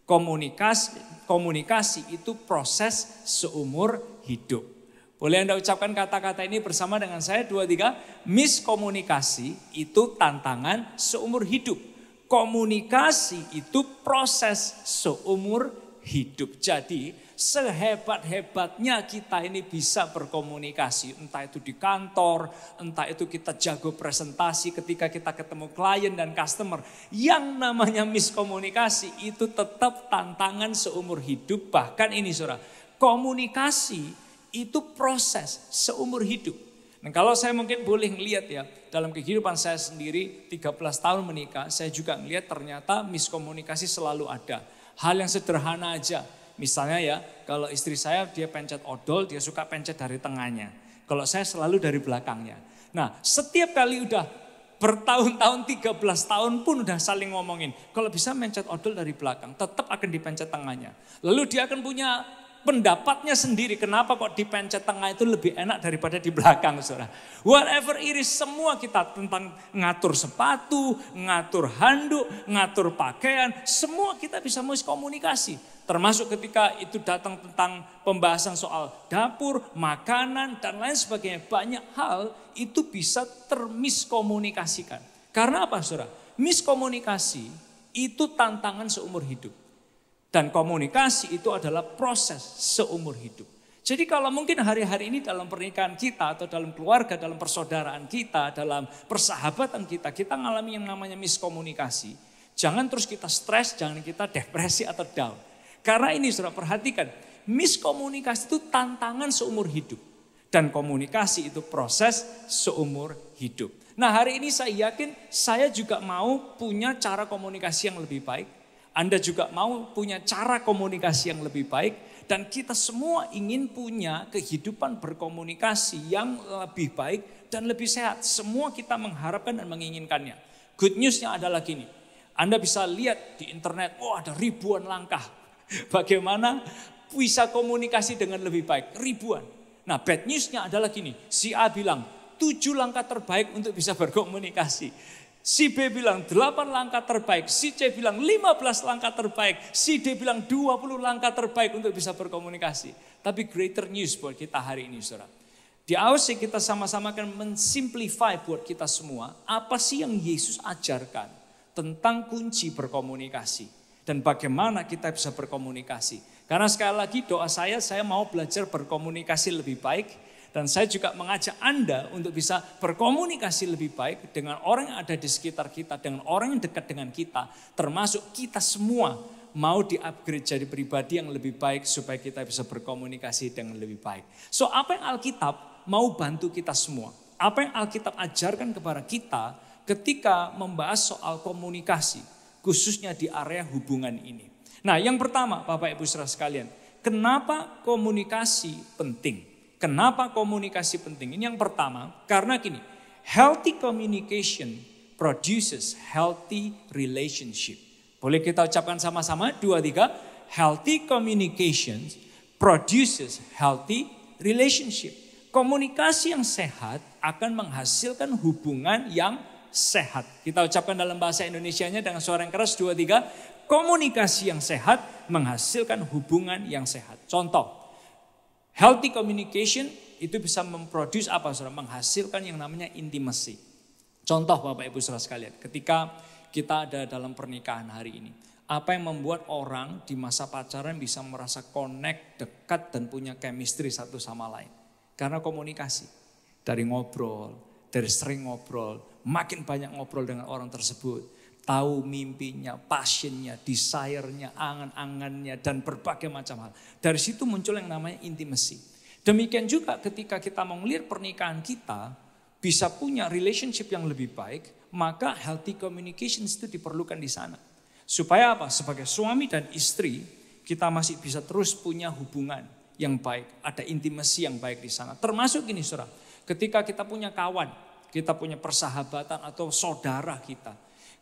Komunikasi itu proses seumur hidup. Boleh Anda ucapkan kata-kata ini bersama dengan saya, 2, 3. Miskomunikasi itu tantangan seumur hidup. Komunikasi itu proses seumur hidup. Jadi sehebat-hebatnya kita ini bisa berkomunikasi. Entah itu di kantor, entah itu kita jago presentasi ketika kita ketemu klien dan customer. Yang namanya miskomunikasi itu tetap tantangan seumur hidup. Bahkan ini saudara, komunikasi itu proses seumur hidup. Nah kalau saya mungkin boleh ngelihat ya, dalam kehidupan saya sendiri 13 tahun menikah, saya juga ngelihat ternyata miskomunikasi selalu ada. Hal yang sederhana aja, misalnya ya kalau istri saya dia pencet odol, dia suka pencet dari tengahnya. Kalau saya selalu dari belakangnya. Nah setiap kali udah bertahun-tahun, 13 tahun pun udah saling ngomongin. Kalau bisa mencet odol dari belakang, tetap akan dipencet tengahnya. Lalu dia akan punya pendapatnya sendiri, kenapa kok dipencet tengah itu lebih enak daripada di belakang, saudara. Whatever it is, semua kita tentang ngatur sepatu, ngatur handuk, ngatur pakaian, semua kita bisa miskomunikasi. Termasuk ketika itu datang tentang pembahasan soal dapur, makanan, dan lain sebagainya. Banyak hal itu bisa termiskomunikasikan. Karena apa, saudara? Miskomunikasi itu tantangan seumur hidup. Dan komunikasi itu adalah proses seumur hidup. Jadi kalau mungkin hari-hari ini dalam pernikahan kita atau dalam keluarga, dalam persaudaraan kita, dalam persahabatan kita, kita ngalami yang namanya miskomunikasi. Jangan terus kita stres, jangan kita depresi atau down. Karena ini saudara perhatikan, miskomunikasi itu tantangan seumur hidup. Dan komunikasi itu proses seumur hidup. Nah hari ini saya yakin saya juga mau punya cara komunikasi yang lebih baik. Anda juga mau punya cara komunikasi yang lebih baik. Dan kita semua ingin punya kehidupan berkomunikasi yang lebih baik dan lebih sehat. Semua kita mengharapkan dan menginginkannya. Good newsnya adalah gini. Anda bisa lihat di internet, ada ribuan langkah. Bagaimana bisa komunikasi dengan lebih baik, ribuan. Nah bad newsnya adalah gini, si A bilang 7 langkah terbaik untuk bisa berkomunikasi. Si B bilang 8 langkah terbaik, si C bilang 15 langkah terbaik, si D bilang 20 langkah terbaik untuk bisa berkomunikasi. Tapi greater news buat kita hari ini saudara. Di AOC kita sama-sama akan mensimplify buat kita semua, apa sih yang Yesus ajarkan tentang kunci berkomunikasi. Dan bagaimana kita bisa berkomunikasi. Karena sekali lagi doa saya mau belajar berkomunikasi lebih baik. Dan saya juga mengajak Anda untuk bisa berkomunikasi lebih baik dengan orang yang ada di sekitar kita, dengan orang yang dekat dengan kita. Termasuk kita semua mau di-upgrade jadi pribadi yang lebih baik supaya kita bisa berkomunikasi dengan lebih baik. So apa yang Alkitab mau bantu kita semua? Apa yang Alkitab ajarkan kepada kita ketika membahas soal komunikasi, khususnya di area hubungan ini. Nah yang pertama Bapak Ibu Saudara sekalian, kenapa komunikasi penting? Kenapa komunikasi penting? Ini yang pertama, karena gini, healthy communication produces healthy relationship. Boleh kita ucapkan sama-sama, 2, 3. Healthy communication produces healthy relationship. Komunikasi yang sehat akan menghasilkan hubungan yang sehat. Kita ucapkan dalam bahasa Indonesianya dengan suara yang keras, 2, 3. Komunikasi yang sehat menghasilkan hubungan yang sehat. Contoh. Healthy communication itu bisa memproduce apa saudara? Menghasilkan yang namanya intimacy. Contoh Bapak Ibu saudara sekalian, ketika kita ada dalam pernikahan hari ini. Apa yang membuat orang di masa pacaran bisa merasa connect, dekat dan punya chemistry satu sama lain? Karena komunikasi. Dari ngobrol, dari sering ngobrol, makin banyak ngobrol dengan orang tersebut. Tahu mimpinya, passionnya, desire-nya, angan-angannya, dan berbagai macam hal. Dari situ muncul yang namanya intimacy. Demikian juga ketika kita mau melihat pernikahan kita, bisa punya relationship yang lebih baik, maka healthy communications itu diperlukan di sana. Supaya apa? Sebagai suami dan istri, kita masih bisa terus punya hubungan yang baik. Ada intimasi yang baik di sana. Termasuk gini saudara, ketika kita punya kawan, kita punya persahabatan atau saudara kita.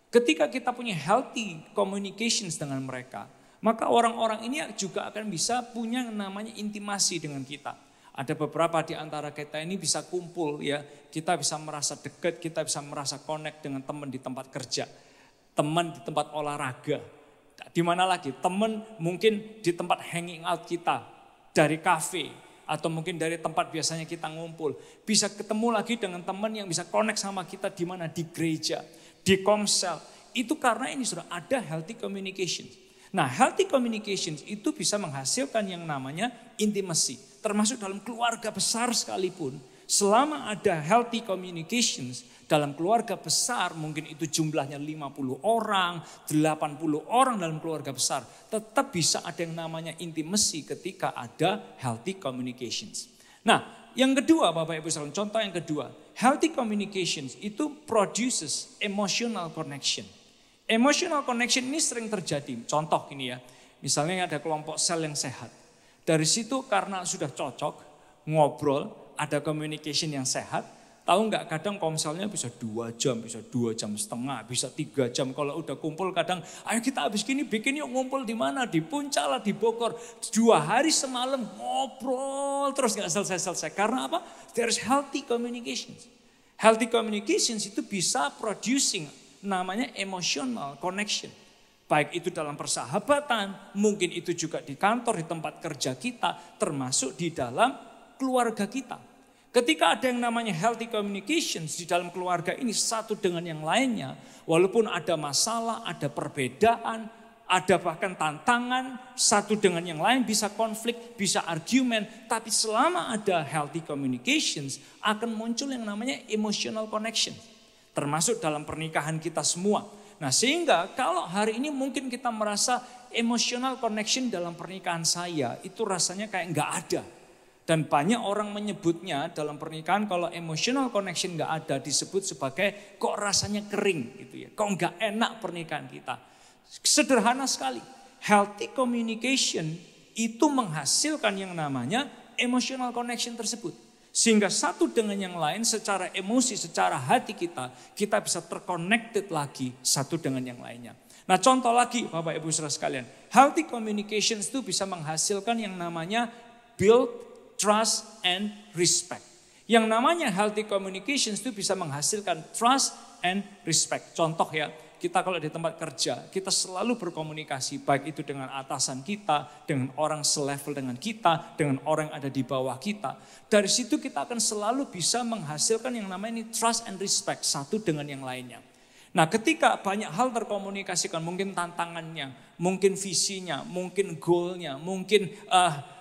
Ketika kita punya healthy communications dengan mereka, maka orang-orang ini juga akan bisa punya yang namanya intimasi dengan kita. Ada beberapa di antara kita ini bisa kumpul ya, kita bisa merasa dekat, kita bisa merasa connect dengan teman di tempat kerja, teman di tempat olahraga. Di mana lagi? Teman mungkin di tempat hanging out kita, dari kafe, atau mungkin dari tempat biasanya kita ngumpul. Bisa ketemu lagi dengan teman yang bisa connect sama kita di mana? Di gereja, di komsel. Itu karena ini sudah ada healthy communication. Nah, healthy communications itu bisa menghasilkan yang namanya intimacy. Termasuk dalam keluarga besar sekalipun. Selama ada healthy communications dalam keluarga besar, mungkin itu jumlahnya 50 orang, 80 orang dalam keluarga besar. Tetap bisa ada yang namanya intimacy ketika ada healthy communications. Nah, yang kedua Bapak Ibu sekalian, contoh yang kedua. Healthy communications itu produces emotional connection. Emotional connection ini sering terjadi. Contoh gini ya, misalnya ada kelompok sel yang sehat. Dari situ karena sudah cocok, ngobrol, ada communication yang sehat. Tahu nggak kadang komselnya bisa 2 jam, bisa 2 jam setengah, bisa 3 jam. Kalau udah kumpul kadang, ayo kita habis gini bikin yuk ngumpul di mana? Di Puncak lah, di Bogor. 2 hari semalam ngobrol terus nggak selesai-selesai. Karena apa? There is healthy communications. Healthy communications itu bisa producing namanya emotional connection. Baik itu dalam persahabatan, mungkin itu juga di kantor, di tempat kerja kita, termasuk di dalam keluarga kita. Ketika ada yang namanya healthy communications di dalam keluarga ini satu dengan yang lainnya, walaupun ada masalah, ada perbedaan, ada bahkan tantangan, satu dengan yang lain bisa konflik, bisa argumen, tapi selama ada healthy communications akan muncul yang namanya emotional connection. Termasuk dalam pernikahan kita semua. Nah sehingga kalau hari ini mungkin kita merasa emotional connection dalam pernikahan saya itu rasanya kayak nggak ada. Dan banyak orang menyebutnya dalam pernikahan kalau emotional connection nggak ada disebut sebagai kok rasanya kering gitu ya. Kok nggak enak pernikahan kita. Sederhana sekali. Healthy communication itu menghasilkan yang namanya emotional connection tersebut. Sehingga satu dengan yang lain secara emosi, secara hati kita bisa terconnected lagi satu dengan yang lainnya. Nah contoh lagi Bapak Ibu Saudara sekalian. Healthy communications itu bisa menghasilkan yang namanya build trust and respect. Yang namanya healthy communications itu bisa menghasilkan trust and respect. Contoh ya, kita kalau di tempat kerja, kita selalu berkomunikasi, baik itu dengan atasan kita, dengan orang selevel dengan kita, dengan orang yang ada di bawah kita. Dari situ kita akan selalu bisa menghasilkan yang namanya trust and respect, satu dengan yang lainnya. Nah ketika banyak hal terkomunikasikan, mungkin tantangannya, mungkin visinya, mungkin goalnya, mungkin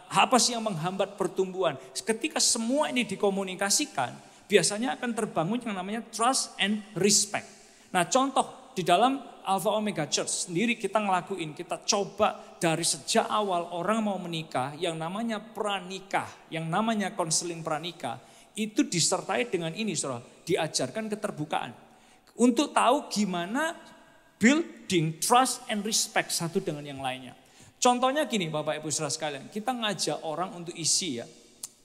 apa sih yang menghambat pertumbuhan. Ketika semua ini dikomunikasikan, biasanya akan terbangun yang namanya trust and respect. Nah contoh, di dalam Alpha Omega Church sendiri kita ngelakuin, kita coba dari sejak awal orang mau menikah, yang namanya pranikah, yang namanya konseling pranikah, itu disertai dengan ini saudara, diajarkan keterbukaan. Untuk tahu gimana building trust and respect satu dengan yang lainnya. Contohnya gini Bapak Ibu Saudara sekalian, kita ngajak orang untuk isi ya,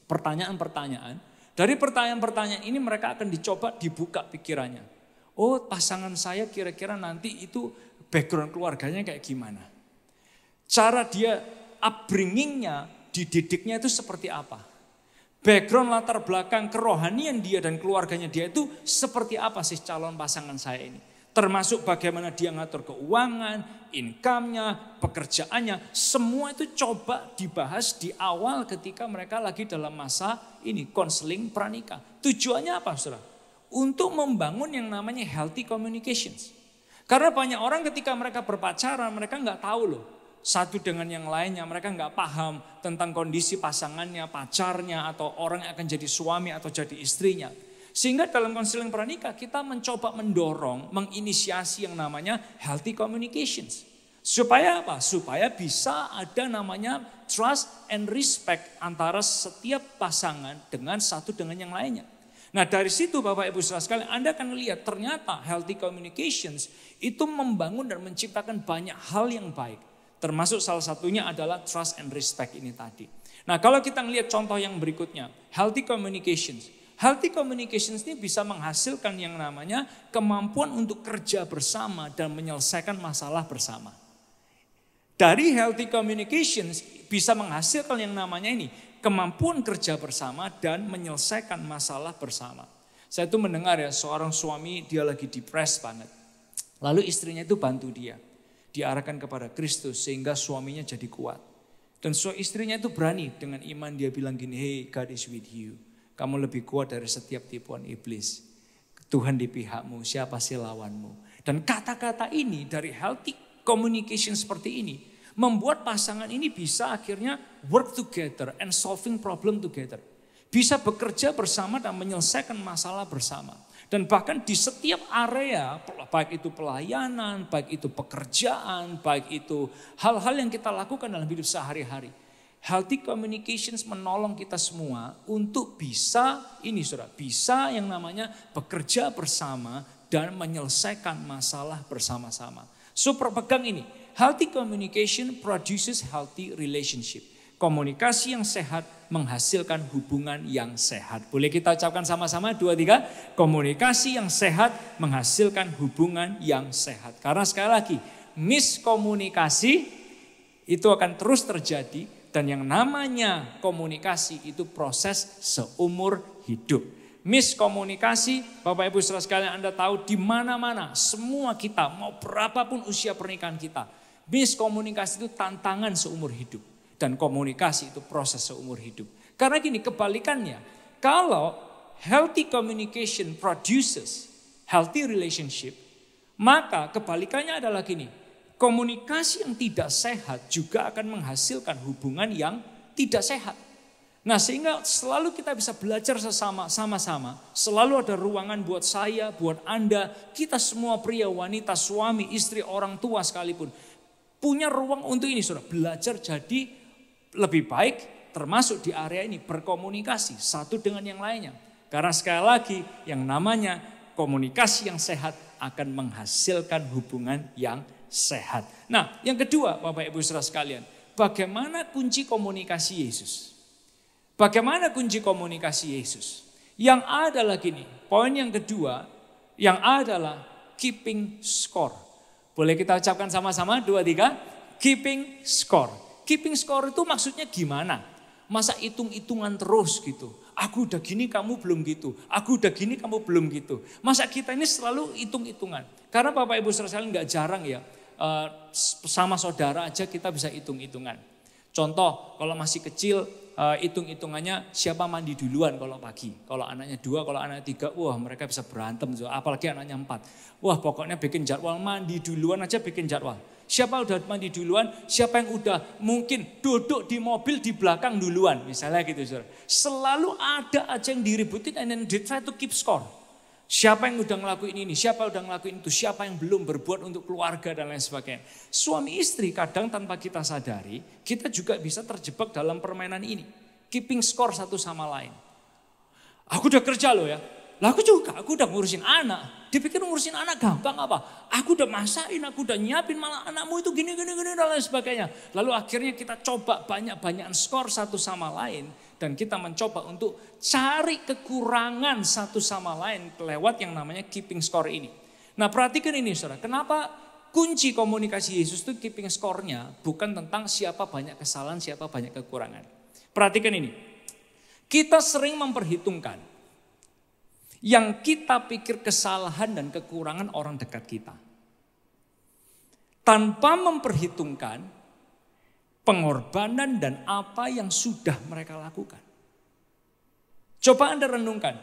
pertanyaan-pertanyaan. Dari pertanyaan-pertanyaan ini mereka akan dicoba dibuka pikirannya. Oh pasangan saya kira-kira nanti itu background keluarganya kayak gimana. Cara dia upbringingnya, dididiknya itu seperti apa. Background latar belakang kerohanian dia dan keluarganya dia itu seperti apa sih calon pasangan saya ini. Termasuk bagaimana dia ngatur keuangan, income-nya, pekerjaannya. Semua itu coba dibahas di awal ketika mereka lagi dalam masa ini konseling pranikah. Tujuannya apa saudara? Untuk membangun yang namanya healthy communications. Karena banyak orang ketika mereka berpacaran, mereka nggak tahu loh. satu dengan yang lainnya. Mereka nggak paham tentang kondisi pasangannya, pacarnya, atau orang yang akan jadi suami atau jadi istrinya. Sehingga dalam konseling pranikah kita mencoba mendorong, menginisiasi yang namanya healthy communications. Supaya apa? Supaya bisa ada namanya trust and respect antara setiap pasangan dengan satu dengan yang lainnya. Nah dari situ Bapak Ibu saudara sekalian, Anda akan lihat ternyata healthy communications itu membangun dan menciptakan banyak hal yang baik. Termasuk salah satunya adalah trust and respect ini tadi. Nah kalau kita lihat contoh yang berikutnya, healthy communications. Healthy communications ini bisa menghasilkan yang namanya kemampuan untuk kerja bersama dan menyelesaikan masalah bersama. Dari healthy communications bisa menghasilkan yang namanya ini, kemampuan kerja bersama dan menyelesaikan masalah bersama. Saya tuh mendengar ya seorang suami dia lagi depres banget. Lalu istrinya itu bantu dia. Diarahkan kepada Kristus sehingga suaminya jadi kuat. Dan istrinya itu berani dengan iman dia bilang gini, hey God is with you. Kamu lebih kuat dari setiap tipuan iblis. Tuhan di pihakmu, siapa sih lawanmu. Dan kata-kata ini dari healthy communication seperti ini membuat pasangan ini bisa akhirnya work together and solving problem together. Bisa bekerja bersama dan menyelesaikan masalah bersama. Dan bahkan di setiap area, baik itu pelayanan, baik itu pekerjaan, baik itu hal-hal yang kita lakukan dalam hidup sehari-hari. Healthy communications menolong kita semua untuk bisa, ini saudara, bisa yang namanya bekerja bersama dan menyelesaikan masalah bersama-sama. So pegang ini, healthy communication produces healthy relationship. Komunikasi yang sehat menghasilkan hubungan yang sehat. Boleh kita ucapkan sama-sama 2, 3. Komunikasi yang sehat menghasilkan hubungan yang sehat. Karena sekali lagi miskomunikasi itu akan terus terjadi. Dan yang namanya komunikasi itu proses seumur hidup. Miskomunikasi, Bapak Ibu saudara sekalian Anda tahu di mana-mana semua kita mau berapapun usia pernikahan kita. Miskomunikasi itu tantangan seumur hidup. Dan komunikasi itu proses seumur hidup. Karena gini kebalikannya, kalau healthy communication produces healthy relationship, maka kebalikannya adalah gini, komunikasi yang tidak sehat juga akan menghasilkan hubungan yang tidak sehat. Nah sehingga selalu kita bisa belajar sama-sama, selalu ada ruangan buat saya, buat Anda, kita semua pria, wanita, suami, istri, orang tua sekalipun, punya ruang untuk ini saudara, belajar jadi lebih baik termasuk di area ini berkomunikasi satu dengan yang lainnya. Karena sekali lagi yang namanya komunikasi yang sehat akan menghasilkan hubungan yang sehat. Nah yang kedua Bapak Ibu saudara sekalian, bagaimana kunci komunikasi Yesus? Bagaimana kunci komunikasi Yesus? Yang A adalah gini, poin yang kedua, yang A adalah keeping score. Boleh kita ucapkan sama-sama 2, 3, keeping score. Keeping score itu maksudnya gimana? Masa hitung-hitungan terus gitu. Aku udah gini kamu belum gitu. Aku udah gini kamu belum gitu. Masa kita ini selalu hitung-hitungan. Karena Bapak Ibu saudara sekalian gak jarang ya. Sama saudara aja kita bisa hitung-hitungan. Contoh kalau masih kecil hitung-hitungannya siapa mandi duluan kalau pagi. Kalau anaknya 2, kalau anaknya 3, wah mereka bisa berantem. Apalagi anaknya 4. Wah pokoknya bikin jadwal mandi duluan aja bikin jadwal. Siapa udah mandi duluan, siapa yang udah mungkin duduk di mobil di belakang duluan. Misalnya gitu saudara. Selalu ada aja yang diributin and then they try to keep score. Siapa yang udah ngelakuin ini, siapa udah ngelakuin itu, siapa yang belum berbuat untuk keluarga dan lain sebagainya. Suami istri kadang tanpa kita sadari, kita juga bisa terjebak dalam permainan ini. Keeping score satu sama lain. Aku udah kerja loh ya. Lah aku juga, aku udah ngurusin anak. Dipikir ngurusin anak gampang apa? Aku udah masakin, aku udah nyiapin, malah anakmu itu gini dan lain sebagainya. Lalu akhirnya kita coba banyak-banyakan skor satu sama lain. Dan kita mencoba untuk cari kekurangan satu sama lain lewat yang namanya keeping score ini. Nah perhatikan ini saudara, kenapa kunci komunikasi Yesus itu keeping score-nya bukan tentang siapa banyak kesalahan, siapa banyak kekurangan. Perhatikan ini, kita sering memperhitungkan yang kita pikir kesalahan dan kekurangan orang dekat kita. Tanpa memperhitungkan pengorbanan dan apa yang sudah mereka lakukan. Coba Anda renungkan.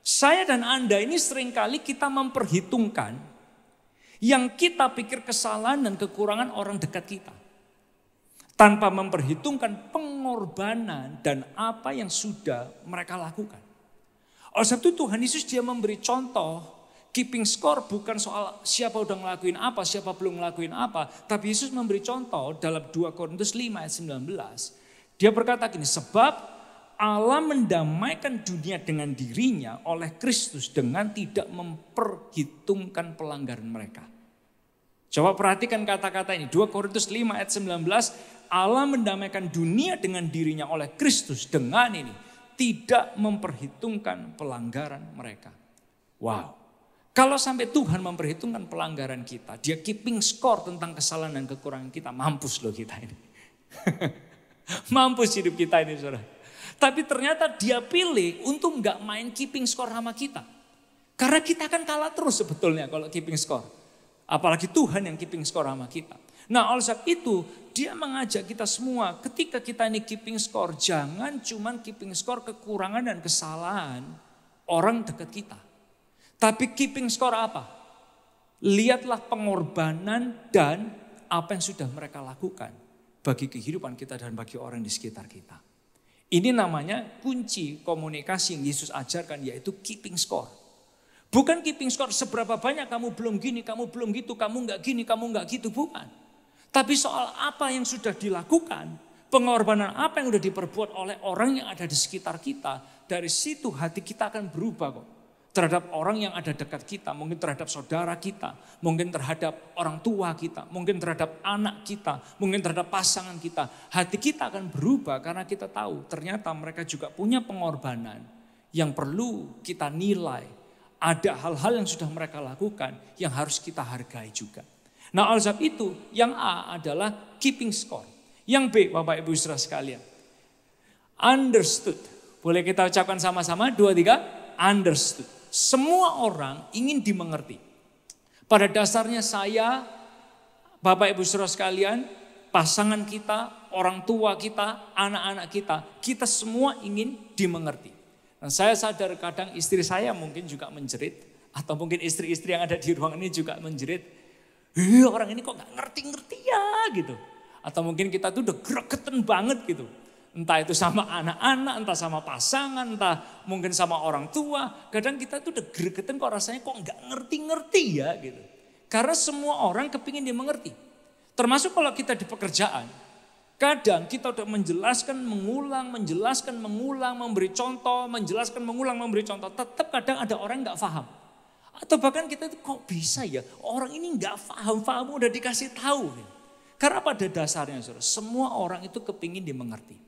Saya dan Anda ini seringkali kita memperhitungkan yang kita pikir kesalahan dan kekurangan orang dekat kita. tanpa memperhitungkan pengorbanan dan apa yang sudah mereka lakukan. Oleh sebab itu Tuhan Yesus dia memberi contoh. Keeping score bukan soal siapa udah ngelakuin apa, siapa belum ngelakuin apa. Tapi Yesus memberi contoh dalam 2 Korintus 5 ayat 19. Dia berkata gini, sebab Allah mendamaikan dunia dengan dirinya oleh Kristus dengan tidak memperhitungkan pelanggaran mereka. Coba perhatikan kata-kata ini. 2 Korintus 5 ayat 19. Allah mendamaikan dunia dengan dirinya oleh Kristus dengan ini. Tidak memperhitungkan pelanggaran mereka. Wow. Kalau sampai Tuhan memperhitungkan pelanggaran kita, dia keeping score tentang kesalahan dan kekurangan kita, mampus loh kita ini. Mampus hidup kita ini saudara. Tapi ternyata dia pilih untuk nggak main keeping score sama kita. Karena kita akan kalah terus sebetulnya kalau keeping score. Apalagi Tuhan yang keeping score sama kita. Nah oleh sebab itu dia mengajak kita semua ketika kita ini keeping score, jangan cuman keeping score kekurangan dan kesalahan orang dekat kita. Tapi keeping score apa? Lihatlah pengorbanan dan apa yang sudah mereka lakukan bagi kehidupan kita dan bagi orang di sekitar kita. Ini namanya kunci komunikasi yang Yesus ajarkan, yaitu keeping score. Bukan keeping score seberapa banyak kamu belum gini, kamu belum gitu, kamu nggak gini, kamu nggak gitu, bukan. Tapi soal apa yang sudah dilakukan, pengorbanan apa yang sudah diperbuat oleh orang yang ada di sekitar kita, dari situ hati kita akan berubah kok. Terhadap orang yang ada dekat kita, mungkin terhadap saudara kita, mungkin terhadap orang tua kita, mungkin terhadap anak kita, mungkin terhadap pasangan kita. Hati kita akan berubah karena kita tahu ternyata mereka juga punya pengorbanan yang perlu kita nilai. Ada hal-hal yang sudah mereka lakukan yang harus kita hargai juga. Nah oleh sebab itu yang A adalah keeping score. Yang B Bapak Ibu Saudara sekalian, understood. Boleh kita ucapkan sama-sama 2, 3, understood. Semua orang ingin dimengerti. Pada dasarnya saya, Bapak Ibu Saudara sekalian, pasangan kita, orang tua kita, anak-anak kita semua ingin dimengerti. Dan saya sadar kadang istri saya mungkin juga menjerit, atau mungkin istri-istri yang ada di ruangan ini juga menjerit. Orang ini kok gak ngerti-ngerti ya gitu. Atau mungkin kita tuh udah gregeten banget gitu. Entah itu sama anak-anak, entah sama pasangan, entah mungkin sama orang tua. Kadang kita tuh udah gregetan kok rasanya kok nggak ngerti-ngerti ya gitu. Karena semua orang kepingin dimengerti. Termasuk kalau kita di pekerjaan. Kadang kita udah menjelaskan, mengulang, memberi contoh, menjelaskan, mengulang, memberi contoh. Tetap kadang ada orang nggak paham. Atau bahkan kita tuh kok bisa ya orang ini nggak paham udah dikasih tahu. Gitu. Karena pada dasarnya saudara, semua orang itu kepingin dimengerti.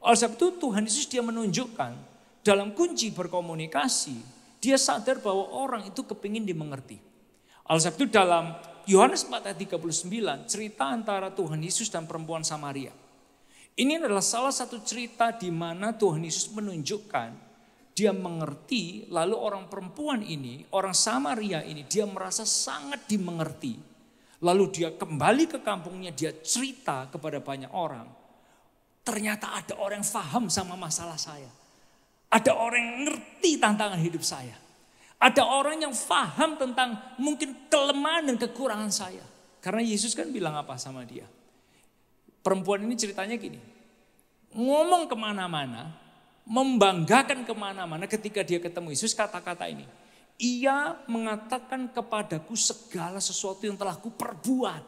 Oleh sebab itu Tuhan Yesus dia menunjukkan dalam kunci berkomunikasi, dia sadar bahwa orang itu kepingin dimengerti. Oleh sebab itu dalam Yohanes 4 ayat 39 cerita antara Tuhan Yesus dan perempuan Samaria. Ini adalah salah satu cerita di mana Tuhan Yesus menunjukkan dia mengerti, lalu orang perempuan ini, orang Samaria ini dia merasa sangat dimengerti. Lalu dia kembali ke kampungnya, dia cerita kepada banyak orang. Ternyata ada orang yang paham sama masalah saya. Ada orang yang ngerti tantangan hidup saya. Ada orang yang paham tentang mungkin kelemahan dan kekurangan saya. Karena Yesus kan bilang apa sama dia. Perempuan ini ceritanya gini. Ngomong kemana-mana, membanggakan kemana-mana ketika dia ketemu Yesus kata-kata ini. Ia mengatakan kepadaku segala sesuatu yang telah kuperbuat.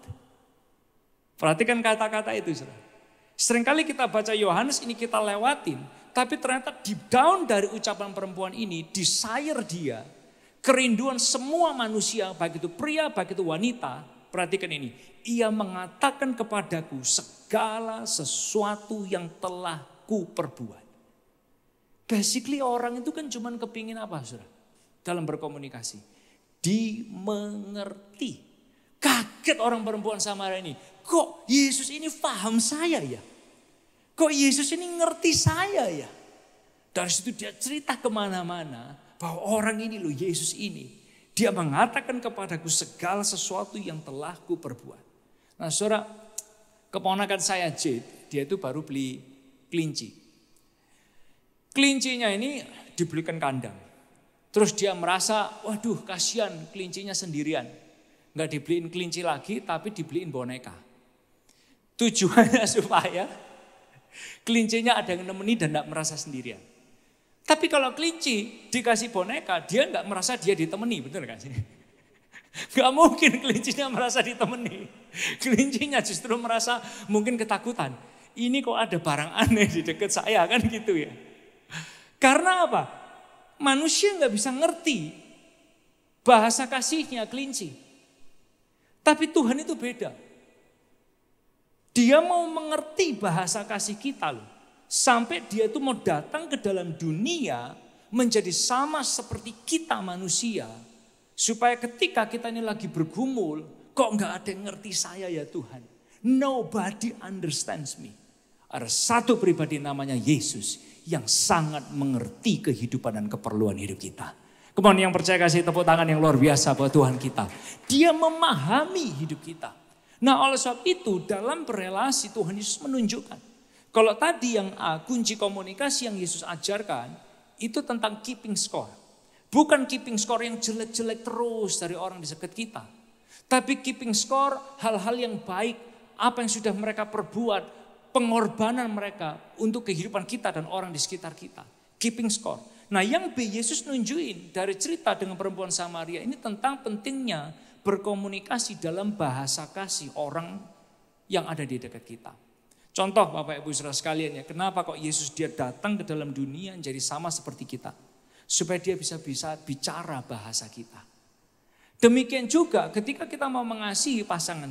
Perhatikan kata-kata itu saudara. Seringkali kita baca Yohanes ini kita lewatin. Tapi ternyata deep down dari ucapan perempuan ini, desire dia, kerinduan semua manusia, baik itu pria, baik itu wanita. Perhatikan ini, ia mengatakan kepadaku segala sesuatu yang telah ku perbuat. Basically orang itu kan cuman kepingin apa saudara? Dalam berkomunikasi. Dimengerti. Kaget orang perempuan Samaria ini. Kok Yesus ini paham saya ya? Kok Yesus ini ngerti saya ya? Dari situ dia cerita kemana-mana bahwa orang ini loh Yesus ini. Dia mengatakan kepadaku segala sesuatu yang telah ku perbuat. Nah saudara, keponakan saya Jade, dia itu baru beli kelinci. Kelincinya ini dibelikan kandang. Terus dia merasa, waduh kasihan kelincinya sendirian. Nggak dibeliin kelinci lagi tapi dibeliin boneka. Tujuannya supaya kelincinya ada yang nemeni dan tidak merasa sendirian. Tapi kalau kelinci dikasih boneka, dia nggak merasa dia ditemani, betul gak sih? Gak mungkin kelincinya merasa ditemani. Kelincinya justru merasa mungkin ketakutan. Ini kok ada barang aneh di dekat saya, kan gitu ya. Karena apa? Manusia nggak bisa ngerti bahasa kasihnya kelinci. Tapi Tuhan itu beda. Dia mau mengerti bahasa kasih kita loh. Sampai dia itu mau datang ke dalam dunia menjadi sama seperti kita manusia. Supaya ketika kita ini lagi bergumul, kok nggak ada yang ngerti saya ya Tuhan. Nobody understands me. Ada satu pribadi namanya Yesus yang sangat mengerti kehidupan dan keperluan hidup kita. Kemudian yang percaya kasih tepuk tangan yang luar biasa buat Tuhan kita. Dia memahami hidup kita. Nah oleh sebab itu dalam berelasi Tuhan Yesus menunjukkan. Kalau tadi yang kunci komunikasi yang Yesus ajarkan itu tentang keeping score. Bukan keeping score yang jelek-jelek terus dari orang di sekitar kita. Tapi keeping score hal-hal yang baik, apa yang sudah mereka perbuat, pengorbanan mereka untuk kehidupan kita dan orang di sekitar kita. Keeping score. Nah yang Yesus nunjukin dari cerita dengan perempuan Samaria ini tentang pentingnya berkomunikasi dalam bahasa kasih orang yang ada di dekat kita. Contoh Bapak Ibu Saudara sekalian ya, kenapa kok Yesus dia datang ke dalam dunia jadi sama seperti kita. Supaya dia bisa bicara bahasa kita. Demikian juga ketika kita mau mengasihi pasangan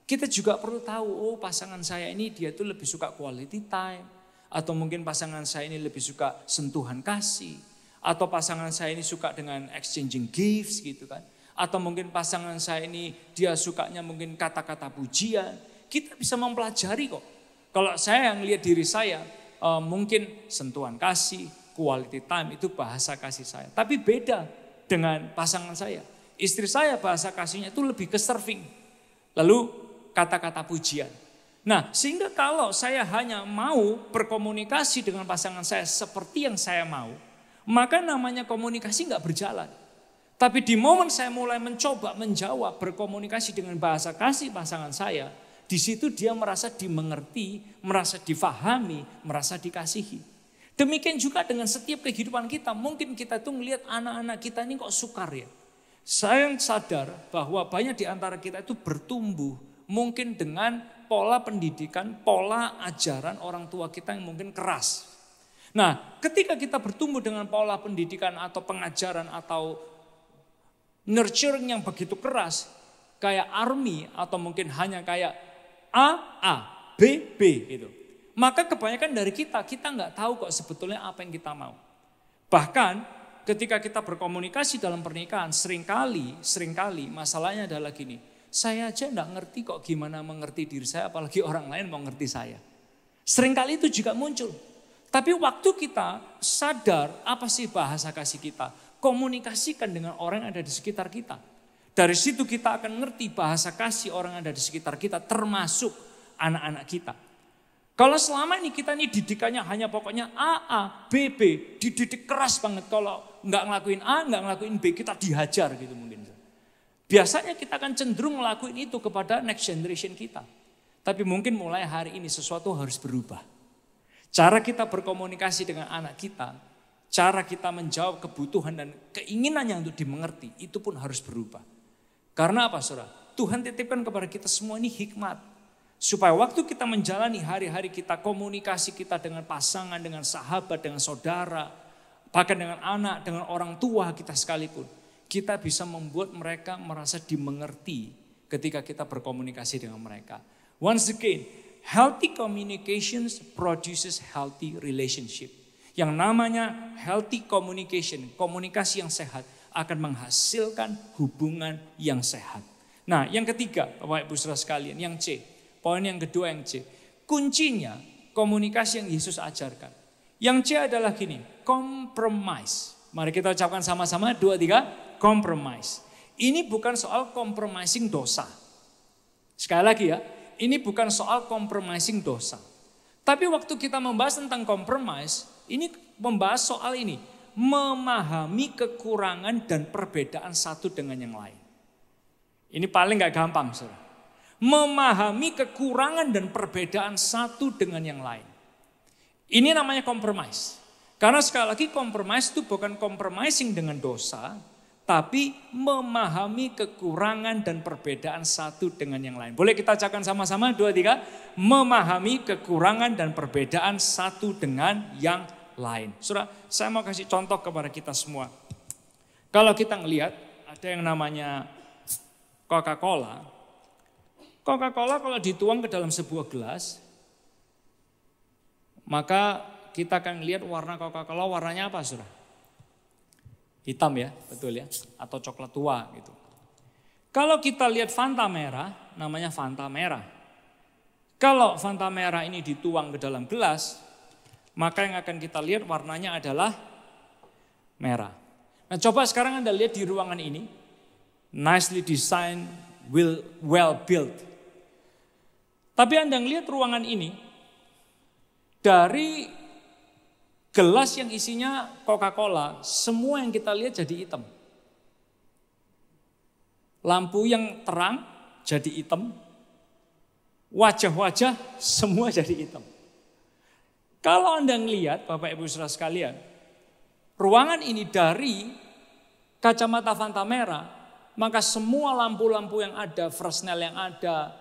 kita juga perlu tahu, oh pasangan saya ini dia tuh lebih suka quality time. Atau mungkin pasangan saya ini lebih suka sentuhan kasih. Atau pasangan saya ini suka dengan exchanging gifts gitu kan. Atau mungkin pasangan saya ini dia sukanya mungkin kata-kata pujian. Kita bisa mempelajari kok. Kalau saya yang lihat diri saya, mungkin sentuhan kasih, quality time itu bahasa kasih saya. Tapi beda dengan pasangan saya. Istri saya bahasa kasihnya itu lebih ke serving. Lalu kata-kata pujian. Nah sehingga kalau saya hanya mau berkomunikasi dengan pasangan saya seperti yang saya mau, maka namanya komunikasi nggak berjalan. Tapi di momen saya mulai mencoba menjawab berkomunikasi dengan bahasa kasih pasangan saya, di situ dia merasa dimengerti, merasa difahami, merasa dikasihi. Demikian juga dengan setiap kehidupan kita. Mungkin kita tuh melihat anak-anak kita ini kok sukar ya. Saya sadar bahwa banyak di antara kita itu bertumbuh mungkin dengan pola pendidikan, pola ajaran orang tua kita yang mungkin keras. Nah, ketika kita bertumbuh dengan pola pendidikan atau pengajaran atau nurturing yang begitu keras, kayak army atau mungkin hanya kayak A, B, gitu. Maka kebanyakan dari kita nggak tahu kok sebetulnya apa yang kita mau. Bahkan ketika kita berkomunikasi dalam pernikahan, seringkali masalahnya adalah gini. Saya aja nggak ngerti kok gimana mengerti diri saya, apalagi orang lain mau ngerti saya. Seringkali itu juga muncul. Tapi waktu kita sadar apa sih bahasa kasih kita, komunikasikan dengan orang yang ada di sekitar kita. Dari situ kita akan ngerti bahasa kasih orang yang ada di sekitar kita, termasuk anak-anak kita. Kalau selama ini kita ini didikannya hanya pokoknya A, B, dididik keras banget. Kalau nggak ngelakuin A, nggak ngelakuin B, kita dihajar gitu mungkin. Biasanya kita akan cenderung ngelakuin itu kepada next generation kita. Tapi mungkin mulai hari ini sesuatu harus berubah. Cara kita berkomunikasi dengan anak kita, cara kita menjawab kebutuhan dan keinginannya untuk dimengerti, itu pun harus berubah. Karena apa saudara? Tuhan titipkan kepada kita semua ini hikmat. Supaya waktu kita menjalani hari-hari kita, komunikasi kita dengan pasangan, dengan sahabat, dengan saudara, bahkan dengan anak, dengan orang tua kita sekalipun. Kita bisa membuat mereka merasa dimengerti ketika kita berkomunikasi dengan mereka. Once again, healthy communications produces healthy relationship. Yang namanya healthy communication, komunikasi yang sehat, akan menghasilkan hubungan yang sehat. Nah yang ketiga Bapak Ibu Saudara sekalian, yang C. Poin yang kedua yang C. Kuncinya komunikasi yang Yesus ajarkan. Yang C adalah gini, compromise. Mari kita ucapkan sama-sama 2, 3, compromise. Ini bukan soal compromising dosa. Sekali lagi ya, ini bukan soal compromising dosa. Tapi waktu kita membahas tentang compromise, ini membahas soal ini. Memahami kekurangan dan perbedaan satu dengan yang lain. Ini paling gak gampang saudara. Memahami kekurangan dan perbedaan satu dengan yang lain. Ini namanya compromise. Karena sekali lagi compromise itu bukan compromising dengan dosa, tapi memahami kekurangan dan perbedaan satu dengan yang lain. Boleh kita ucapkan sama-sama 2, 3. Memahami kekurangan dan perbedaan satu dengan yang lain. Saudara, saya mau kasih contoh kepada kita semua. Kalau kita ngelihat ada yang namanya Coca-Cola. Coca-Cola kalau dituang ke dalam sebuah gelas, maka kita akan lihat warna Coca-Cola warnanya apa, saudara? Hitam ya, betul ya, atau coklat tua gitu. Kalau kita lihat Fanta merah, namanya Fanta merah. Kalau Fanta merah ini dituang ke dalam gelas, maka yang akan kita lihat warnanya adalah merah. Nah, coba sekarang Anda lihat di ruangan ini, nicely designed, well built. Tapi Anda lihat ruangan ini, dari gelas yang isinya Coca-Cola, semua yang kita lihat jadi hitam. Lampu yang terang jadi hitam. Wajah-wajah semua jadi hitam. Kalau Anda melihat, Bapak Ibu Saudara sekalian, ruangan ini dari kacamata Fanta merah, maka semua lampu-lampu yang ada, Fresnel yang ada,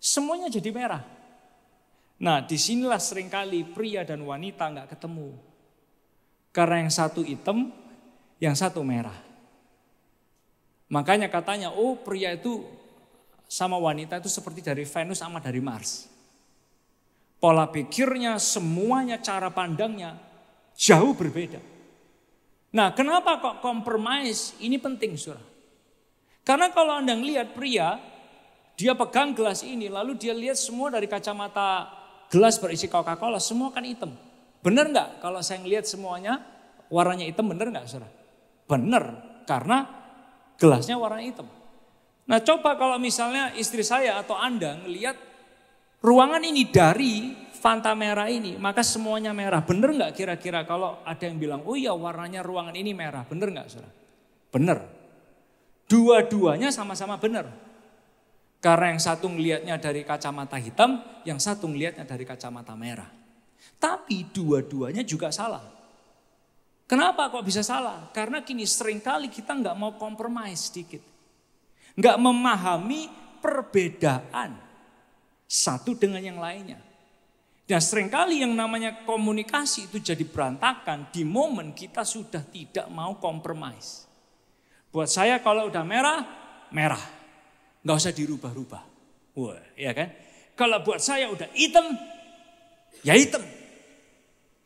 semuanya jadi merah. Nah, disinilah seringkali pria dan wanita nggak ketemu. Karena yang satu hitam, yang satu merah. Makanya katanya, oh pria itu sama wanita itu seperti dari Venus sama dari Mars. Pola pikirnya, semuanya, cara pandangnya jauh berbeda. Nah, kenapa kok compromise? Ini penting, saudara. Karena kalau Anda lihat pria, dia pegang gelas ini, lalu dia lihat semua dari kacamata gelas berisi Coca-Cola, semua kan hitam. Benar nggak kalau saya ngelihat semuanya warnanya hitam, benar nggak, saudara? Benar, karena gelasnya warna hitam. Nah, coba kalau misalnya istri saya atau Anda ngelihat ruangan ini dari Fanta merah ini, maka semuanya merah. Benar nggak kira-kira kalau ada yang bilang, oh iya warnanya ruangan ini merah, benar nggak, saudara? Benar. Dua-duanya sama-sama benar. Karena yang satu ngelihatnya dari kacamata hitam, yang satu ngelihatnya dari kacamata merah. Tapi dua-duanya juga salah. Kenapa kok bisa salah? Karena kini seringkali kita nggak mau compromise sedikit. Nggak memahami perbedaan satu dengan yang lainnya. Dan seringkali yang namanya komunikasi itu jadi berantakan di momen kita sudah tidak mau compromise. Buat saya kalau udah merah, merah. Nggak usah dirubah-rubah. Wah, ya kan? Kalau buat saya udah hitam, ya hitam.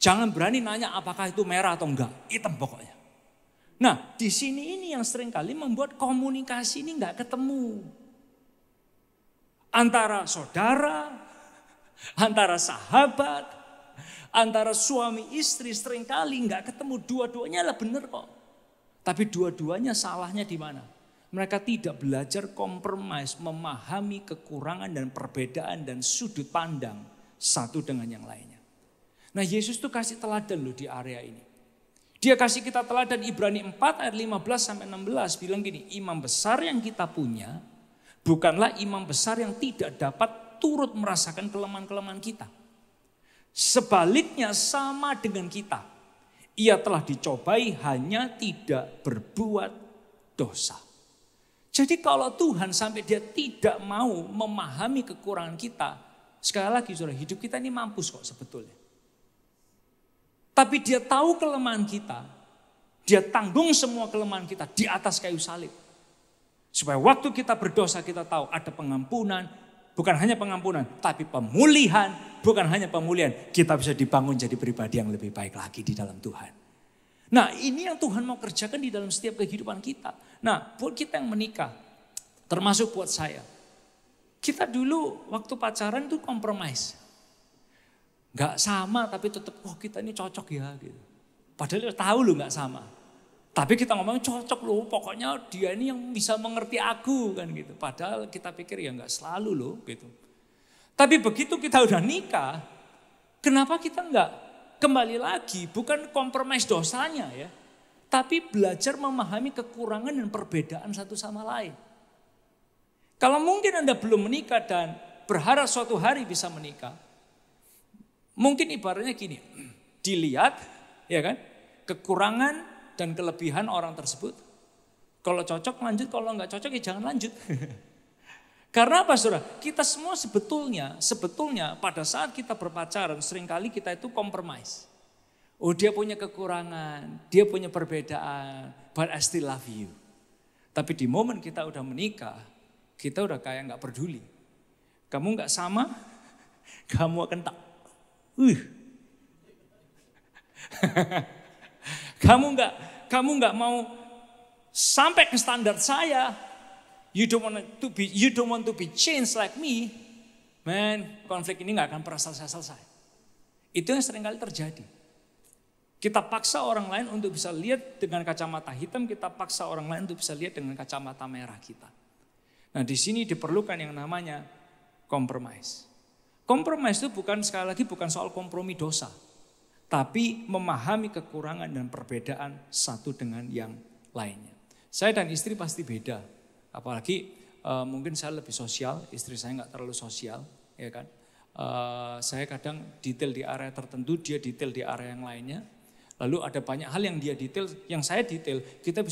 Jangan berani nanya apakah itu merah atau enggak. Hitam pokoknya. Nah, di sini ini yang seringkali membuat komunikasi ini nggak ketemu. Antara saudara, antara sahabat, antara suami istri seringkali nggak ketemu. Dua-duanya lah benar kok. Tapi dua-duanya salahnya di mana? Mereka tidak belajar compromise, memahami kekurangan dan perbedaan dan sudut pandang satu dengan yang lainnya. Nah, Yesus tuh kasih teladan loh di area ini. Dia kasih kita teladan Ibrani 4 ayat 15 sampai 16 bilang gini, imam besar yang kita punya bukanlah imam besar yang tidak dapat turut merasakan kelemahan-kelemahan kita. Sebaliknya sama dengan kita. Ia telah dicobai hanya tidak berbuat dosa. Jadi kalau Tuhan sampai dia tidak mau memahami kekurangan kita, sekali lagi saudara, hidup kita ini mampus kok sebetulnya. Tapi dia tahu kelemahan kita, dia tanggung semua kelemahan kita di atas kayu salib. Supaya waktu kita berdosa kita tahu ada pengampunan, bukan hanya pengampunan, tapi pemulihan, bukan hanya pemulihan. Kita bisa dibangun jadi pribadi yang lebih baik lagi di dalam Tuhan. Nah, ini yang Tuhan mau kerjakan di dalam setiap kehidupan kita. Nah, buat kita yang menikah, termasuk buat saya. Kita dulu waktu pacaran tuh compromise. Gak sama tapi tetap, oh kita ini cocok ya gitu. Padahal tahu loh gak sama. Tapi kita ngomong cocok loh, pokoknya dia ini yang bisa mengerti aku kan gitu. Padahal kita pikir ya gak selalu loh gitu. Tapi begitu kita udah nikah, kenapa kita gak kembali lagi, bukan compromise dosanya ya. Tapi belajar memahami kekurangan dan perbedaan satu sama lain. Kalau mungkin Anda belum menikah dan berharap suatu hari bisa menikah, mungkin ibaratnya gini, dilihat ya kan, kekurangan dan kelebihan orang tersebut. Kalau cocok lanjut, kalau nggak cocok ya jangan lanjut. Karena apa saudara? Kita semua sebetulnya pada saat kita berpacaran seringkali kita itu compromise. Oh dia punya kekurangan, dia punya perbedaan, but I still love you. Tapi di momen kita udah menikah, kita udah kayak nggak peduli. Kamu nggak sama, kamu akan tak. Kamu nggak mau sampai ke standar saya. You don't want to be changed like me. Man, konflik ini nggak akan pernah selesai. Itu yang seringkali terjadi. Kita paksa orang lain untuk bisa lihat dengan kacamata hitam, kita paksa orang lain untuk bisa lihat dengan kacamata merah kita. Nah, di sini diperlukan yang namanya compromise. Compromise itu sekali lagi bukan soal kompromi dosa, tapi memahami kekurangan dan perbedaan satu dengan yang lainnya. Saya dan istri pasti beda. Apalagi mungkin saya lebih sosial, istri saya nggak terlalu sosial, ya kan. Saya kadang detail di area tertentu, dia detail di area yang lainnya. Lalu ada banyak hal yang dia detail, yang saya detail. Kita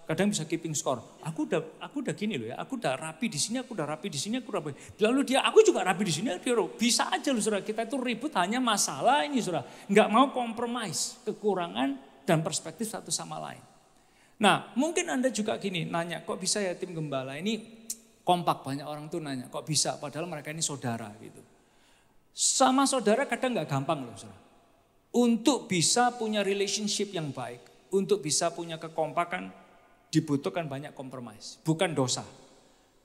kadang bisa keeping score. Aku udah gini loh ya, aku udah rapi di sini, aku udah rapi di sini, aku rapi. Lalu aku juga rapi di sini, dia bisa aja loh saudara. Kita itu ribut hanya masalah ini saudara. Nggak mau compromise kekurangan dan perspektif satu sama lain. Nah, mungkin Anda juga gini, nanya, kok bisa ya tim gembala ini kompak, banyak orang tuh nanya, kok bisa padahal mereka ini saudara gitu. Sama saudara kadang gak gampang loh saudara. Untuk bisa punya relationship yang baik, untuk bisa punya kekompakan, dibutuhkan banyak kompromis. Bukan dosa,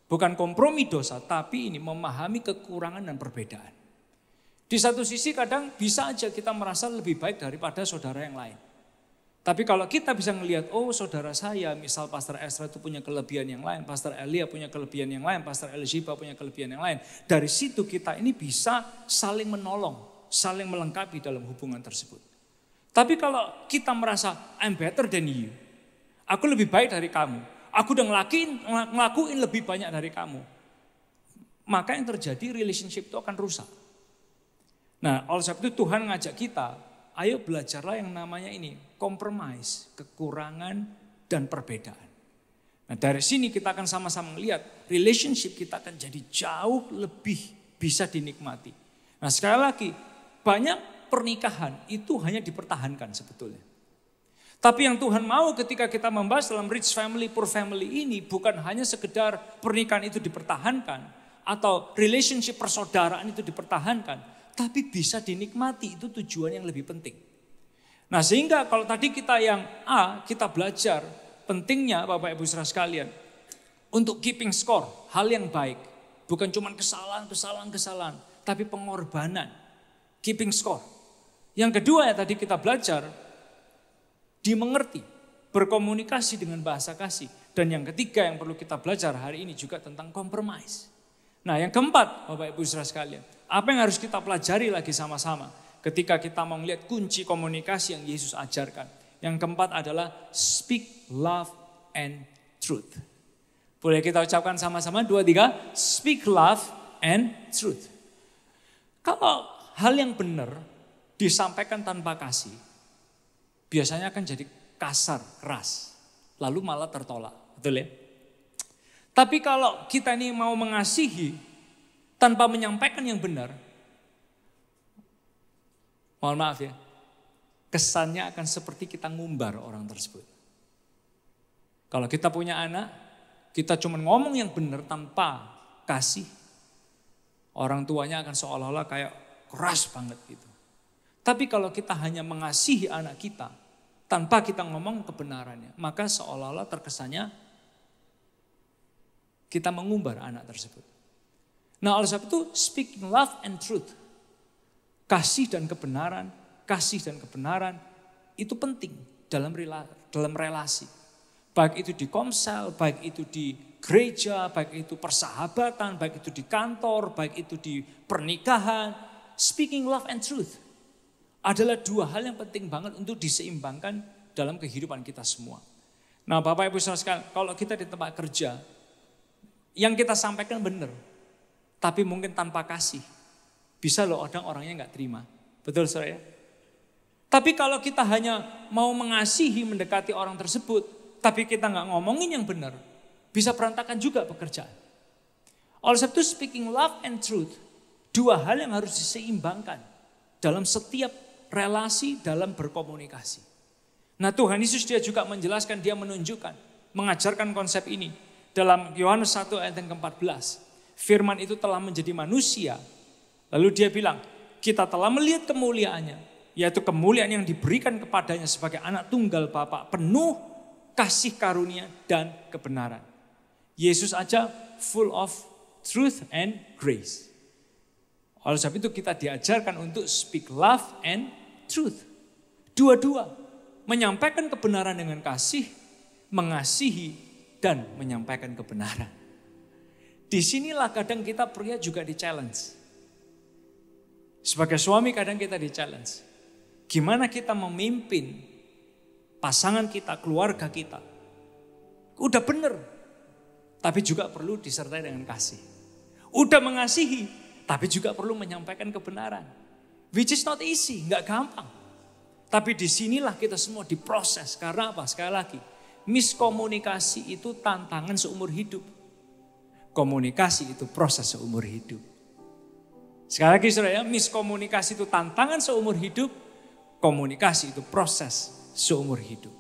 bukan kompromi dosa, tapi ini memahami kekurangan dan perbedaan. Di satu sisi kadang bisa aja kita merasa lebih baik daripada saudara yang lain. Tapi kalau kita bisa melihat, oh saudara saya, misal Pastor Ezra itu punya kelebihan yang lain, Pastor Elia punya kelebihan yang lain, Pastor Elizabeth punya kelebihan yang lain. Dari situ kita ini bisa saling menolong, saling melengkapi dalam hubungan tersebut. Tapi kalau kita merasa, I'm better than you, aku lebih baik dari kamu, aku udah ngelakuin lebih banyak dari kamu, maka yang terjadi relationship itu akan rusak. Nah, oleh sebab itu Tuhan ngajak kita, ayo belajarlah yang namanya ini, compromise, kekurangan dan perbedaan. Nah dari sini kita akan sama-sama melihat relationship kita akan jadi jauh lebih bisa dinikmati. Nah sekali lagi, banyak pernikahan itu hanya dipertahankan sebetulnya. Tapi yang Tuhan mau ketika kita membahas dalam rich family, poor family ini bukan hanya sekedar pernikahan itu dipertahankan atau relationship persaudaraan itu dipertahankan. Tapi bisa dinikmati, itu tujuan yang lebih penting. Nah sehingga kalau tadi kita yang A, kita belajar pentingnya Bapak Ibu Saudara sekalian. Untuk keeping score, hal yang baik. Bukan cuma kesalahan, tapi pengorbanan. Keeping score. Yang kedua ya tadi kita belajar, dimengerti, berkomunikasi dengan bahasa kasih. Dan yang ketiga yang perlu kita belajar hari ini juga tentang compromise. Nah yang keempat Bapak Ibu Saudara sekalian, apa yang harus kita pelajari lagi sama-sama ketika kita mau melihat kunci komunikasi yang Yesus ajarkan. Yang keempat adalah speak love and truth. Boleh kita ucapkan sama-sama 2, 3, speak love and truth. Kalau hal yang benar disampaikan tanpa kasih, biasanya akan jadi kasar, keras, lalu malah tertolak, betul ya? Tapi kalau kita ini mau mengasihi tanpa menyampaikan yang benar, mohon maaf ya, kesannya akan seperti kita ngumbar orang tersebut. Kalau kita punya anak, kita cuma ngomong yang benar tanpa kasih, orang tuanya akan seolah-olah kayak keras banget gitu. Tapi kalau kita hanya mengasihi anak kita tanpa kita ngomong kebenarannya, maka seolah-olah terkesannya kita mengumbar anak tersebut. Nah oleh sebab itu speaking love and truth. Kasih dan kebenaran itu penting dalam relasi. Baik itu di komsel, baik itu di gereja, baik itu persahabatan, baik itu di kantor, baik itu di pernikahan. Speaking love and truth adalah dua hal yang penting banget untuk diseimbangkan dalam kehidupan kita semua. Nah Bapak Ibu Saudara sekalian, kalau kita di tempat kerja, yang kita sampaikan benar, tapi mungkin tanpa kasih. Bisa loh orangnya nggak terima. Betul saudara ya? Tapi kalau kita hanya mau mengasihi, mendekati orang tersebut, tapi kita nggak ngomongin yang benar, bisa berantakan juga pekerjaan. Oleh sebab itu speaking love and truth, dua hal yang harus diseimbangkan dalam setiap relasi, dalam berkomunikasi. Nah Tuhan Yesus dia juga menjelaskan, dia menunjukkan, mengajarkan konsep ini. Dalam Yohanes 1 ayat yang ke-14, firman itu telah menjadi manusia. Lalu dia bilang, kita telah melihat kemuliaannya, yaitu kemuliaan yang diberikan kepadanya sebagai anak tunggal Bapa, penuh kasih karunia dan kebenaran. Yesus aja full of truth and grace. Oleh sebab itu kita diajarkan untuk speak love and truth. Dua-dua, menyampaikan kebenaran dengan kasih, mengasihi, dan menyampaikan kebenaran. Disinilah kadang kita pria juga di-challenge. Sebagai suami kadang kita di-challenge. Gimana kita memimpin pasangan kita, keluarga kita. Udah bener, tapi juga perlu disertai dengan kasih. Udah mengasihi, tapi juga perlu menyampaikan kebenaran. Which is not easy, gak gampang. Tapi disinilah kita semua diproses. Karena apa? Sekali lagi, miskomunikasi itu tantangan seumur hidup. Komunikasi itu proses seumur hidup. Sekali lagi saudara ya, miskomunikasi itu tantangan seumur hidup. Komunikasi itu proses seumur hidup.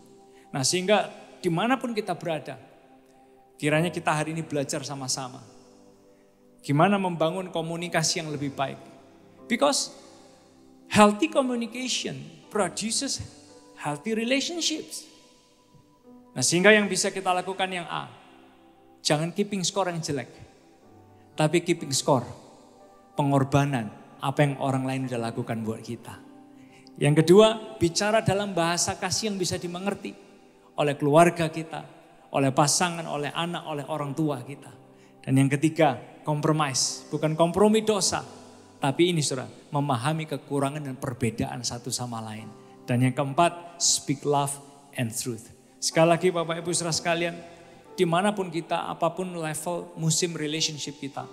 Nah sehingga dimanapun kita berada, kiranya kita hari ini belajar sama-sama. Gimana membangun komunikasi yang lebih baik. Because healthy communication produces healthy relationships. Nah sehingga yang bisa kita lakukan yang A, jangan keeping score yang jelek. Tapi keeping score, pengorbanan, apa yang orang lain udah lakukan buat kita. Yang kedua, bicara dalam bahasa kasih yang bisa dimengerti oleh keluarga kita, oleh pasangan, oleh anak, oleh orang tua kita. Dan yang ketiga, compromise, bukan kompromi dosa. Tapi ini saudara, memahami kekurangan dan perbedaan satu sama lain. Dan yang keempat, speak love and truth. Sekali lagi Bapak Ibu saudara sekalian, dimanapun kita, apapun level musim relationship kita,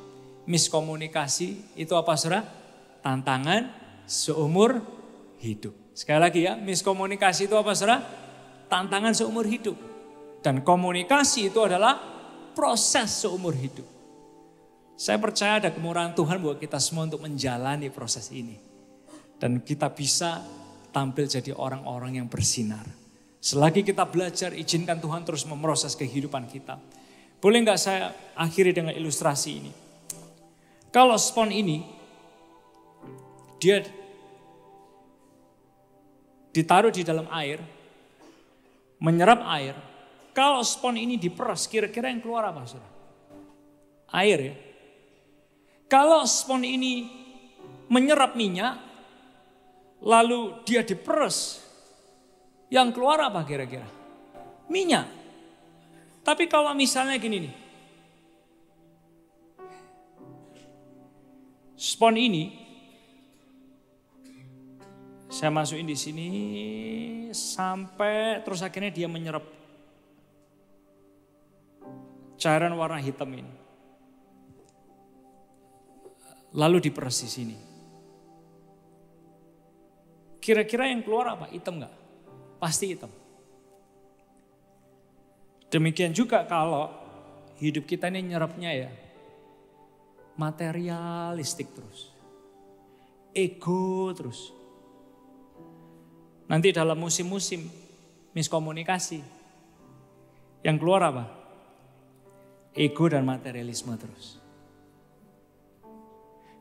miskomunikasi itu apa saudara? Tantangan seumur hidup. Sekali lagi ya, miskomunikasi itu apa saudara? Tantangan seumur hidup. Dan komunikasi itu adalah proses seumur hidup. Saya percaya ada kemurahan Tuhan buat kita semua untuk menjalani proses ini. Dan kita bisa tampil jadi orang-orang yang bersinar. Selagi kita belajar, izinkan Tuhan terus memproses kehidupan kita. Boleh nggak saya akhiri dengan ilustrasi ini? Kalau spons ini, dia ditaruh di dalam air, menyerap air. Kalau spons ini diperas, kira-kira yang keluar apa saudara? Air ya. Kalau spons ini menyerap minyak, lalu dia diperas, yang keluar apa kira-kira? Minyak. Tapi kalau misalnya gini nih, spons ini, saya masukin di sini sampai terus akhirnya dia menyerap cairan warna hitam ini. Lalu diperas di sini. Kira-kira yang keluar apa? Hitam enggak? Pasti hitam. Demikian juga kalau hidup kita ini nyerapnya ya materialistik terus. Ego terus. Nanti dalam musim-musim miskomunikasi, yang keluar apa? Ego dan materialisme terus.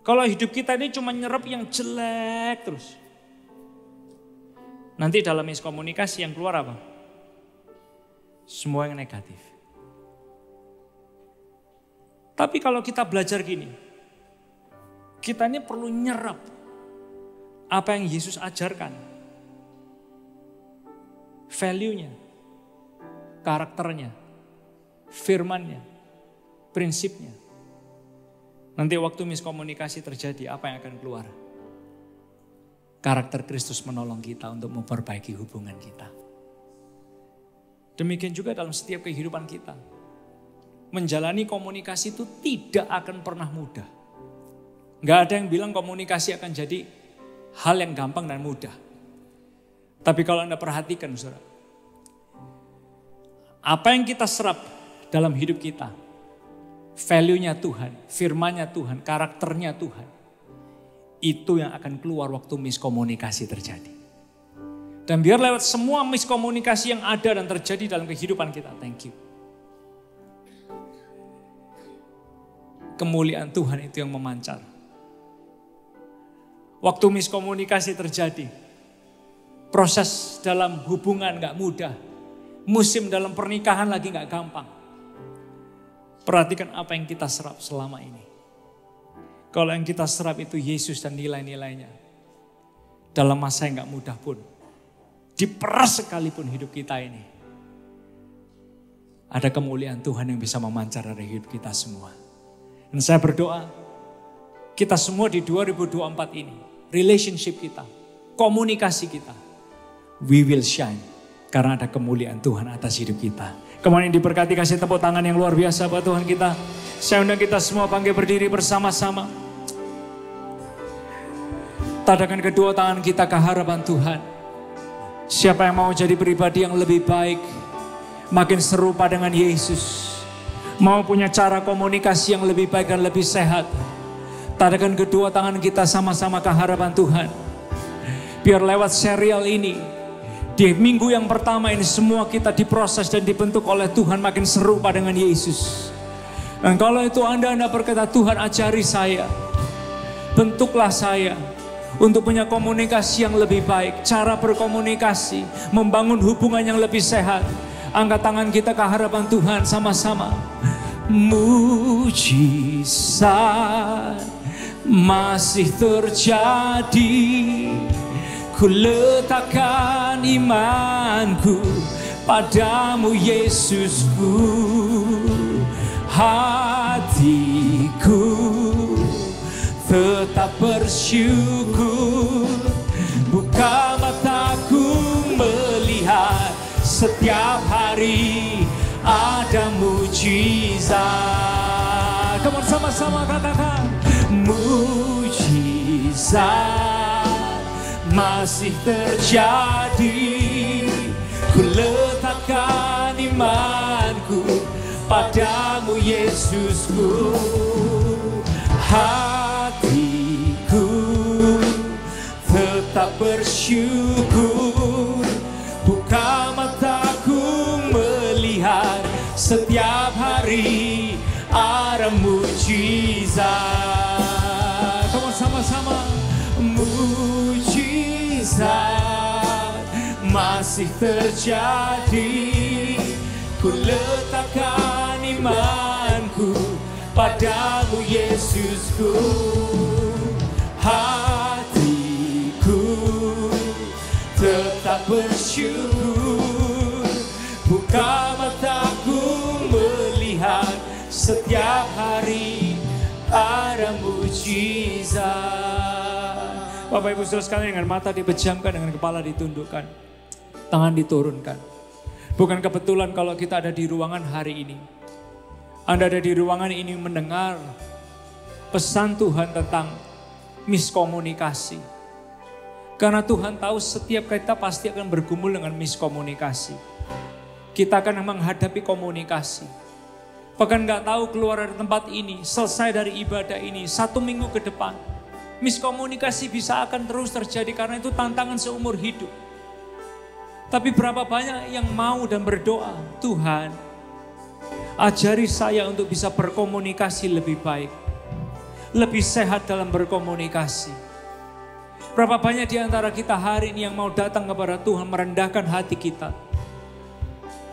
Kalau hidup kita ini cuma nyerap yang jelek terus. Nanti dalam miskomunikasi yang keluar apa? Semua yang negatif. Tapi kalau kita belajar gini, kita ini perlu nyerap apa yang Yesus ajarkan. Value-nya, karakternya, firman-nya, prinsipnya. Nanti waktu miskomunikasi terjadi, apa yang akan keluar? Karakter Kristus menolong kita untuk memperbaiki hubungan kita. Demikian juga dalam setiap kehidupan kita. menjalani komunikasi itu tidak akan pernah mudah. Nggak ada yang bilang komunikasi akan jadi hal yang gampang dan mudah. Tapi kalau Anda perhatikan, saudara, apa yang kita serap dalam hidup kita, value-nya Tuhan, firman-nya Tuhan, karakternya Tuhan, itu yang akan keluar waktu miskomunikasi terjadi. Dan biar lewat semua miskomunikasi yang ada dan terjadi dalam kehidupan kita, thank you. Kemuliaan Tuhan itu yang memancar. Waktu miskomunikasi terjadi, proses dalam hubungan gak mudah, musim dalam pernikahan lagi gak gampang. Perhatikan apa yang kita serap selama ini. Kalau yang kita serap itu Yesus dan nilai-nilainya, dalam masa yang gak mudah pun, diperas sekalipun hidup kita ini, ada kemuliaan Tuhan yang bisa memancar dari hidup kita semua. Dan saya berdoa, kita semua di 2024 ini, relationship kita, komunikasi kita, we will shine. Karena ada kemuliaan Tuhan atas hidup kita. Kemarin diberkati, kasih tepuk tangan yang luar biasa buat Tuhan kita. Saya undang kita semua bangkit berdiri bersama-sama. Tadakan kedua tangan kita ke hadapan Tuhan. Siapa yang mau jadi pribadi yang lebih baik, makin serupa dengan Yesus, mau punya cara komunikasi yang lebih baik dan lebih sehat, tadakan kedua tangan kita sama-sama ke hadapan Tuhan. Biar lewat serial ini, di minggu yang pertama ini semua kita diproses dan dibentuk oleh Tuhan makin serupa dengan Yesus. Dan kalau itu Anda berkata, Tuhan ajari saya, bentuklah saya untuk punya komunikasi yang lebih baik, cara berkomunikasi, membangun hubungan yang lebih sehat. Angkat tangan kita ke hadapan Tuhan sama-sama. Mujizat masih terjadi, ku letakkan imanku padamu Yesusku. Hatiku tetap bersyukur, buka mataku melihat setiap hari ada mujizat. Come on, sama-sama katakan, mujizat masih terjadi, ku letakkan imanku padamu Yesusku. Hatiku tetap bersyukur, buka mataku melihat setiap hari ada mujizat. Kamu sama-sama, mujizat masih terjadi, ku letakkan imanku padamu Yesusku. Hatiku tetap bersyukur, buka mataku melihat setiap hari ada mujizat. Bapak Ibu Saudara sekalian, dengan mata dipejamkan, dengan kepala ditundukkan, tangan diturunkan. Bukan kebetulan kalau kita ada di ruangan hari ini. Anda ada di ruangan ini mendengar pesan Tuhan tentang miskomunikasi. Karena Tuhan tahu setiap kita pasti akan bergumul dengan miskomunikasi. Kita akan menghadapi komunikasi. Bahkan gak tahu keluar dari tempat ini, selesai dari ibadah ini, 1 minggu ke depan, miskomunikasi bisa akan terus terjadi karena itu tantangan seumur hidup. Tapi berapa banyak yang mau dan berdoa, Tuhan, ajari saya untuk bisa berkomunikasi lebih baik, lebih sehat dalam berkomunikasi. Berapa banyak di antara kita hari ini yang mau datang kepada Tuhan, merendahkan hati kita,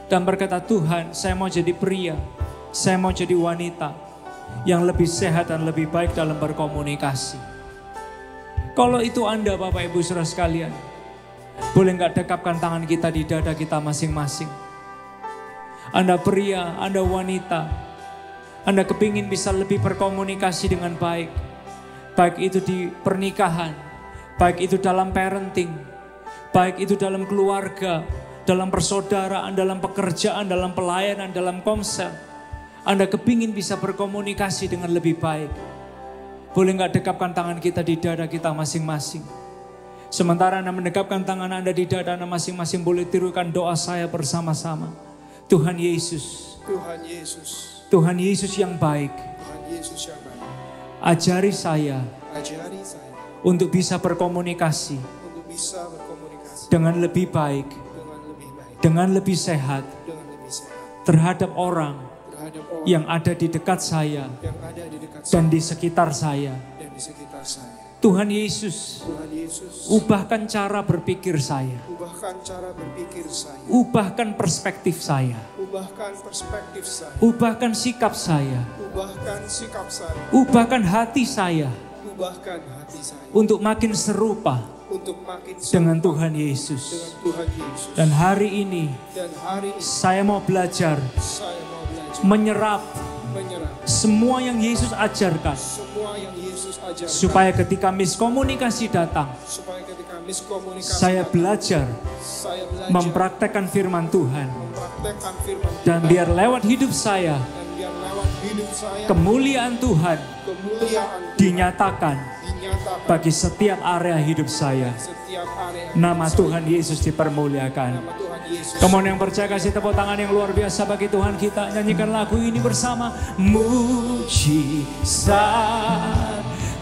dan berkata, Tuhan, saya mau jadi pria, saya mau jadi wanita yang lebih sehat dan lebih baik dalam berkomunikasi. Kalau itu Anda, Bapak Ibu Saudara sekalian, boleh gak dekapkan tangan kita di dada kita masing-masing. Anda pria, Anda wanita, Anda kepingin bisa lebih berkomunikasi dengan baik. Baik itu di pernikahan, baik itu dalam parenting, baik itu dalam keluarga, dalam persaudaraan, dalam pekerjaan, dalam pelayanan, dalam komsel. Anda kepingin bisa berkomunikasi dengan lebih baik. Boleh nggak dekapkan tangan kita di dada kita masing-masing. Sementara Anda mendekapkan tangan Anda di dada Anda masing-masing, boleh tirukan doa saya bersama-sama. Tuhan Yesus. Tuhan Yesus. Tuhan Yesus yang baik. Tuhan Yesus yang baik. Ajari saya. Ajari saya. Untuk bisa berkomunikasi. Untuk bisa berkomunikasi. Dengan lebih baik. Dengan lebih baik. Dengan lebih sehat. Dengan lebih sehat. Terhadap orang. Terhadap orang yang ada di dekat saya. Yang ada di dekat dan saya. di sekitar saya. Dan di sekitar saya. Tuhan Yesus, Tuhan Yesus, ubahkan cara berpikir saya. Ubahkan cara berpikir saya. Ubahkan perspektif saya. Ubahkan perspektif saya. Ubahkan sikap saya. Ubahkan sikap saya. Ubahkan hati saya. Ubahkan hati saya. Untuk makin serupa. Untuk makin serupa dengan Tuhan Yesus. Dengan Tuhan Yesus. Dan hari ini, saya mau belajar. Saya mau belajar. Menyerap. Semua yang Yesus ajarkan. Semua yang Yesus ajarkan. Supaya ketika miskomunikasi datang. Supaya ketika miskomunikasi saya belajar. Saya belajar. Mempraktekkan firman Tuhan. Mempraktekkan firman Tuhan. Dan biar lewat hidup saya. Dan biar lewat hidup saya. Kemuliaan Tuhan. Kemuliaan Tuhan. Dinyatakan. Bagi setiap area hidup saya. Nama Tuhan Yesus dipermuliakan. Kamu yang percaya kasih tepuk tangan yang luar biasa bagi Tuhan kita. Nyanyikan lagu ini bersama. Mujizat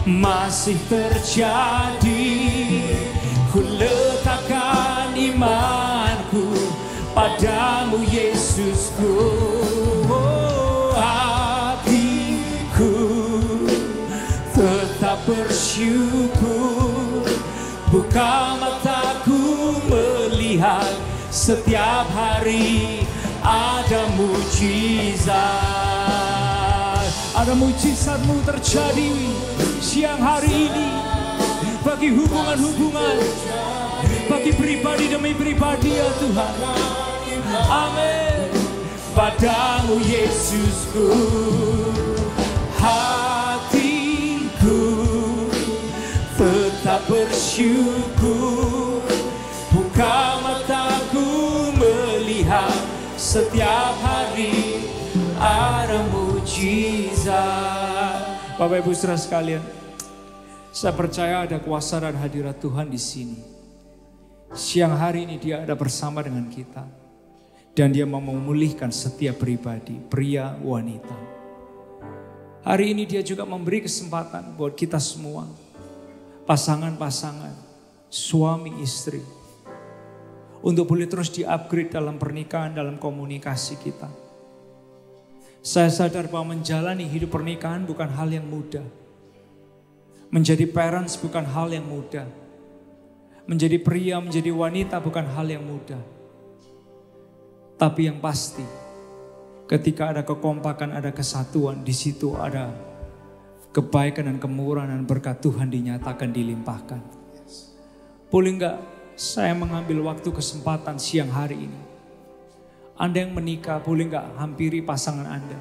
masih terjadi. Ku letakkan imanku padamu Yesusku. Hatiku tetap bersyukur. Buka mataku melihat setiap hari ada mujizat. Ada mujizatmu terjadi siang hari ini. Bagi hubungan-hubungan. Bagi pribadi demi pribadi ya Tuhan. Amin. Padamu Yesusku. Hatiku tetap bersyukur. Buka mataku melihat setiap hari ada mujizat. Bapak Ibu Saudara sekalian, saya percaya ada kuasa dan hadirat Tuhan di sini. Siang hari ini Dia ada bersama dengan kita. Dan Dia mau memulihkan setiap pribadi, pria, wanita. Hari ini Dia juga memberi kesempatan buat kita semua. Pasangan-pasangan, suami istri. Untuk boleh terus di-upgrade dalam pernikahan, dalam komunikasi kita. Saya sadar bahwa menjalani hidup pernikahan bukan hal yang mudah. Menjadi parents bukan hal yang mudah. Menjadi pria, menjadi wanita bukan hal yang mudah. Tapi yang pasti, ketika ada kekompakan, ada kesatuan, di situ ada kebaikan dan kemurahan dan berkat Tuhan dinyatakan, dilimpahkan. Boleh enggak saya mengambil waktu kesempatan siang hari ini? Anda yang menikah, boleh enggak hampiri pasangan Anda?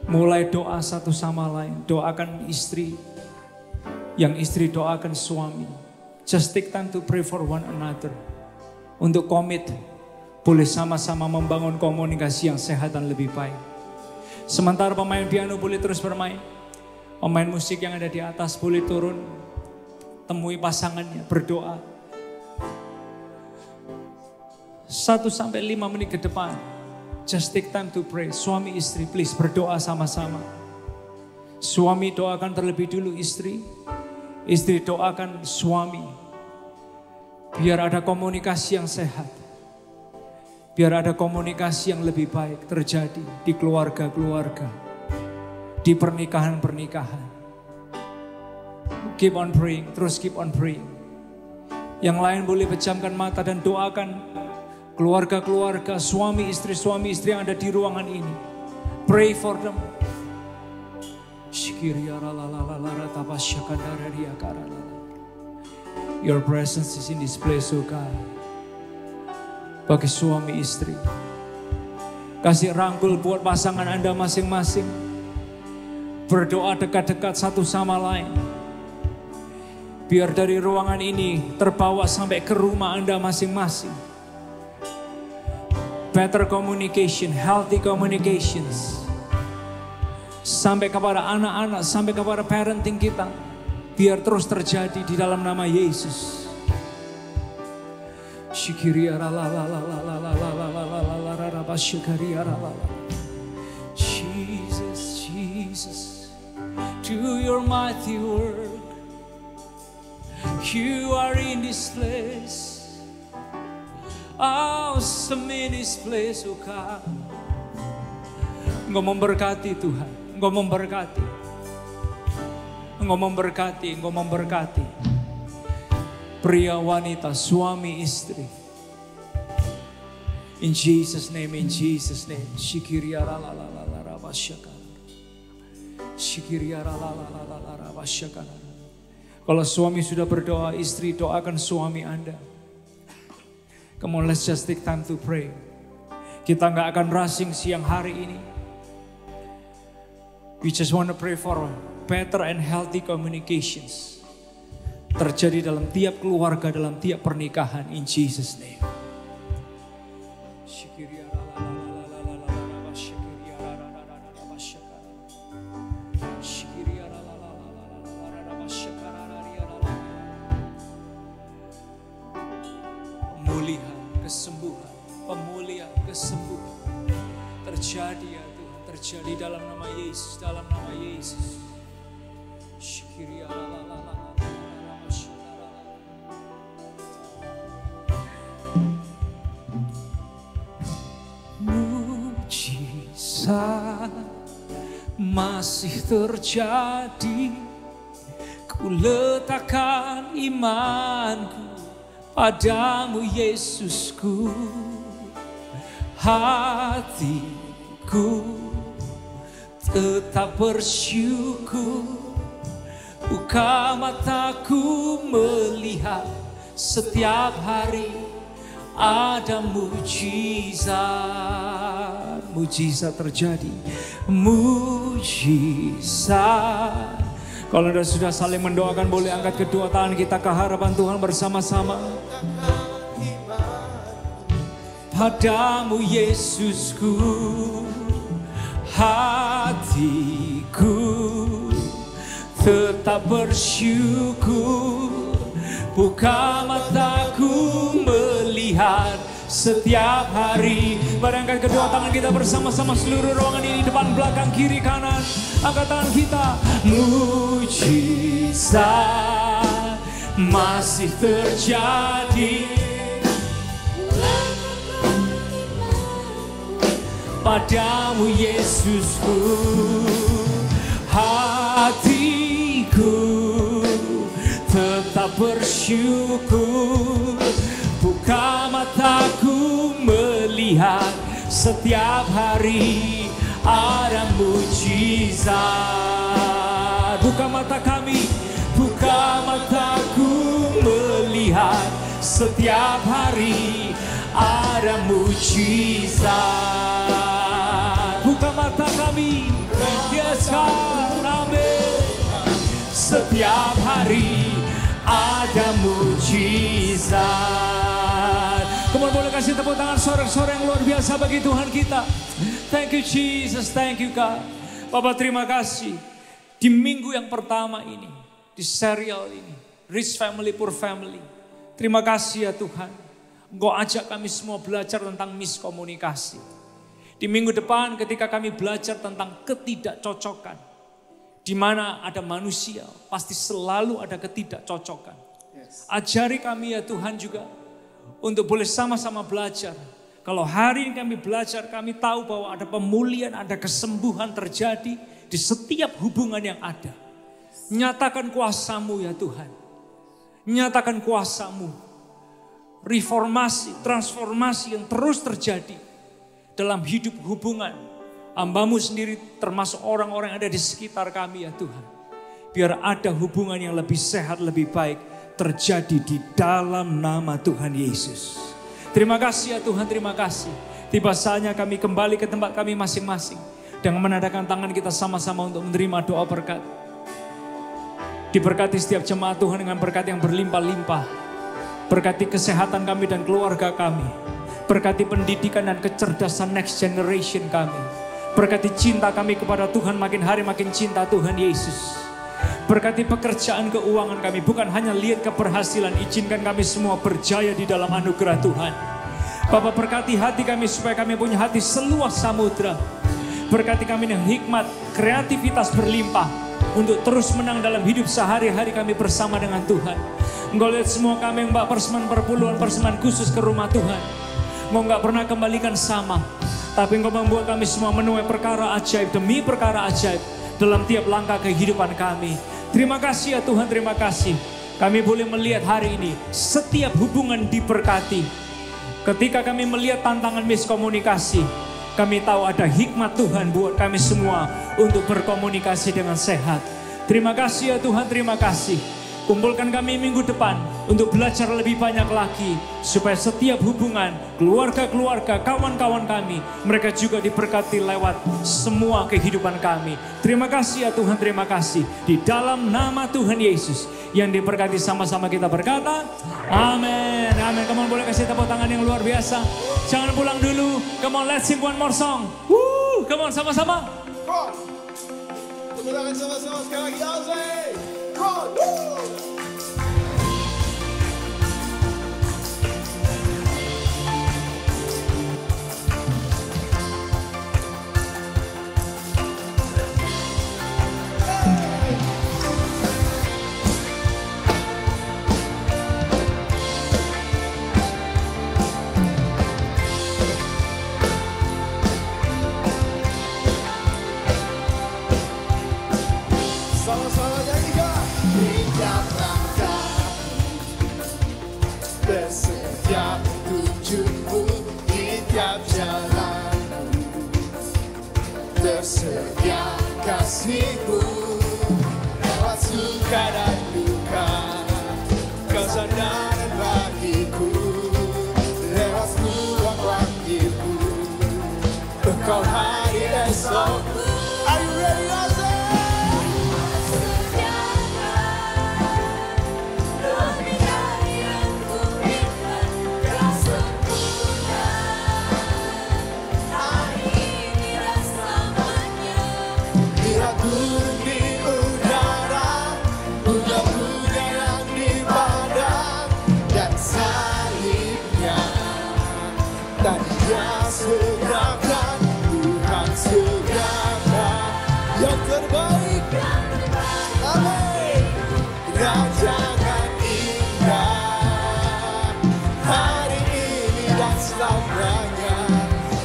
Mulai doa satu sama lain. Doakan istri, yang istri doakan suami. Just take time to pray for one another. Untuk komit, boleh sama-sama membangun komunikasi yang sehat dan lebih baik. Sementara pemain piano boleh terus bermain. Pemain musik yang ada di atas boleh turun. Temui pasangannya, berdoa. 1-5 menit ke depan. Just take time to pray. Suami istri please berdoa sama-sama. Suami doakan terlebih dulu istri. Istri doakan suami. Biar ada komunikasi yang sehat. Biar ada komunikasi yang lebih baik terjadi di keluarga-keluarga. Di pernikahan-pernikahan. Keep on praying, terus keep on praying. Yang lain boleh pejamkan mata dan doakan keluarga-keluarga, suami istri yang ada di ruangan ini. Pray for them. Your presence is in this place, oh God. Bagi suami istri, kasih rangkul buat pasangan Anda masing-masing. Berdoa dekat-dekat satu sama lain. Biar dari ruangan ini terbawa sampai ke rumah Anda masing-masing. better communication, healthy communications. Sampai kepada anak-anak, sampai kepada parenting kita. Biar terus terjadi di dalam nama Yesus. Jesus, Jesus, do your mighty work. You are in this place. Awesome in this place, oh God. Engkau memberkati Tuhan, Engkau memberkati. Engkau memberkati, Engkau memberkati. Pria wanita, suami istri. In Jesus name, in Jesus name. Kalau suami sudah berdoa, istri doakan suami Anda. Come on, let's just take time to pray. Kita nggak akan rushing siang hari ini. We just want to pray for better and healthy communications. Terjadi dalam tiap keluarga, dalam tiap pernikahan. In Jesus' name. Pemulihan, kesembuhan, pemulihan, kesembuhan. Terjadi ya Tuhan, terjadi dalam nama Yesus, dalam nama Yesus. Mujizat masih terjadi. Ku letakkan imanku padamu Yesusku. Hatiku tetap bersyukur. Buka mataku melihat setiap hari ada mujizat. Mujizat terjadi. Mujizat. Kalau Anda sudah saling mendoakan, boleh angkat kedua tangan kita ke hadapan Tuhan bersama-sama. Padamu Yesusku, hatiku tetap bersyukur. Buka mataku melihat setiap hari. Barangkan kedua tangan kita bersama-sama seluruh ruangan ini, depan, belakang, kiri, kanan. Angkat tangan kita. Mujizat masih terjadi. Padamu Yesusku, hatiku tetap bersyukur. Buka mataku melihat setiap hari ada mujizat. Buka mata kami, buka mataku melihat setiap hari ada mujizat. Buka mata kami, yes God, amin. Setiap hari ada mujizat. Kemudian boleh kasih tepuk tangan sorak-sorak yang luar biasa bagi Tuhan kita. Thank you Jesus, thank you God. Bapak terima kasih. Di minggu yang pertama ini, di serial ini, Rich Family, Poor Family. Terima kasih ya Tuhan. Engkau ajak kami semua belajar tentang miskomunikasi. Di minggu depan ketika kami belajar tentang ketidakcocokan. Di mana ada manusia, pasti selalu ada ketidakcocokan. Ajari kami ya Tuhan juga untuk boleh sama-sama belajar. Kalau hari ini kami belajar, kami tahu bahwa ada pemulihan, ada kesembuhan terjadi di setiap hubungan yang ada. Nyatakan kuasa-Mu ya Tuhan. Nyatakan kuasa-Mu. Reformasi, transformasi yang terus terjadi dalam hidup hubungan hamba-Mu sendiri, termasuk orang-orang yang ada di sekitar kami ya Tuhan. Biar ada hubungan yang lebih sehat, lebih baik terjadi di dalam nama Tuhan Yesus. Terima kasih ya Tuhan, terima kasih. Tiba saatnya kami kembali ke tempat kami masing-masing. Dengan menadakan tangan kita sama-sama untuk menerima doa berkat. Diberkati setiap jemaat Tuhan dengan berkat yang berlimpah-limpah. Berkati kesehatan kami dan keluarga kami. Berkati pendidikan dan kecerdasan next generation kami. Berkati cinta kami kepada Tuhan, makin hari makin cinta Tuhan Yesus. Berkati pekerjaan keuangan kami, bukan hanya lihat keberhasilan, izinkan kami semua berjaya di dalam anugerah Tuhan. Bapa, berkati hati kami supaya kami punya hati seluas samudra. Berkati kami dengan hikmat, kreativitas berlimpah untuk terus menang dalam hidup sehari-hari kami bersama dengan Tuhan. Engkau lihat semua kami yang persembahan perpuluhan, persembahan khusus ke rumah Tuhan. Engkau gak pernah kembalikan sama, tapi Engkau membuat kami semua menuai perkara ajaib demi perkara ajaib dalam tiap langkah kehidupan kami. Terima kasih ya Tuhan, terima kasih. Kami boleh melihat hari ini setiap hubungan diberkati. Ketika kami melihat tantangan miskomunikasi, kami tahu ada hikmat Tuhan buat kami semua untuk berkomunikasi dengan sehat. Terima kasih ya Tuhan, terima kasih. Kumpulkan kami minggu depan untuk belajar lebih banyak lagi. Supaya setiap hubungan, keluarga-keluarga, kawan-kawan kami, mereka juga diberkati lewat semua kehidupan kami. Terima kasih ya Tuhan, terima kasih. Di dalam nama Tuhan Yesus yang diberkati sama-sama kita berkata, amin, amin. Come on, boleh kasih tepuk tangan yang luar biasa. Jangan pulang dulu. Come on, let's sing one more song. Woo, come on, sama-sama. Tepuk tangan sama-sama sekali lagi, Alze. Come on. Sama-sama nyanyikan. Tiap langkah dan setiap tujuanmu, di tiap jalanmu tersedia kasihmu. Lewat suka dan duka, kau sandaran bagiku. Lewat ruang waktuku, engkau hadir esokku. Are you ready, Alze? Yang terbaik, amin. Rancangan indah hari ini dan selamanya.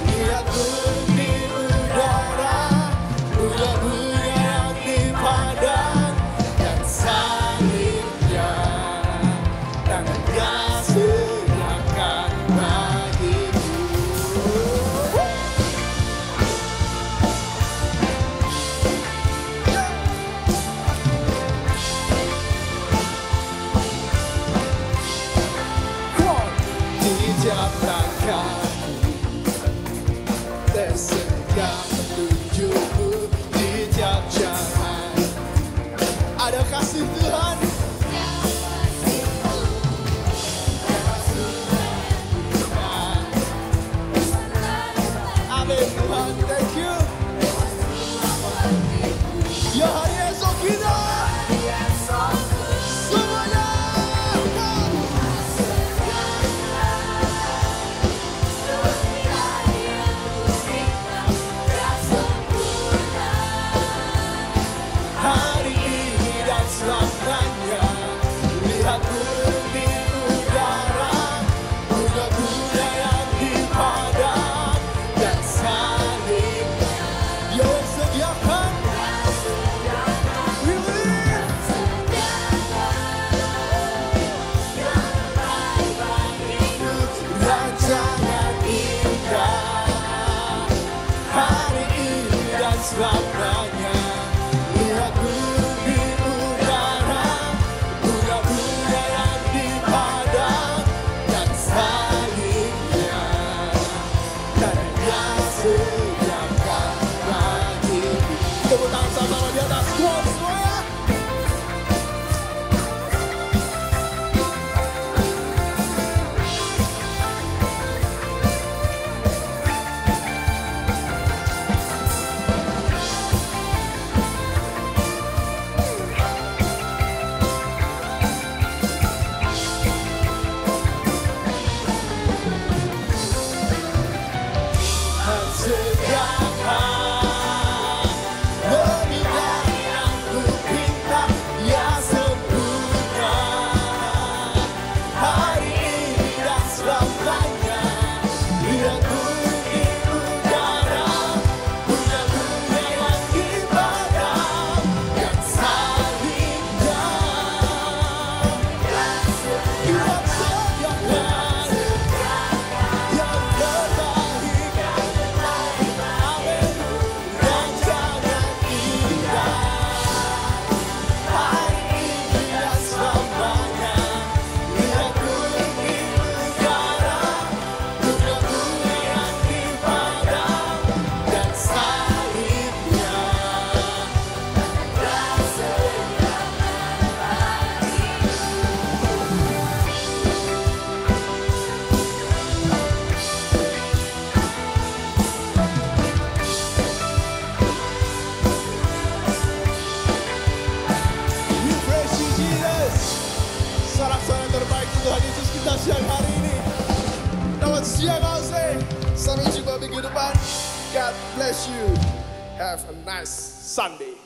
Lihat turun di udara, bunga-bunga yang di padang dan salibnya, tangannya sediakan bagiku. Tiap langkahku tersedia petunjukmu, di tiap jalan ada kasih Tuhan. Amin Tuhan, thank you. Ya hari esok kita semuanya. Hari ini dan selamanya, lihat turun di udara, bunga-bunga yang di padang dan salibnya. Yo sediakan, rancangan indah hari ini dan selamanya. Lihat burung di udara, bunga-bunga yang di padang dan salibnya, tanahnya sediakan bagiku. Tepuk tangan sama-sama di atas, come on semuanya. siang hari ini. Selamat siang Alse. Sampai jumpa minggu depan. God bless you. Have a nice Sunday.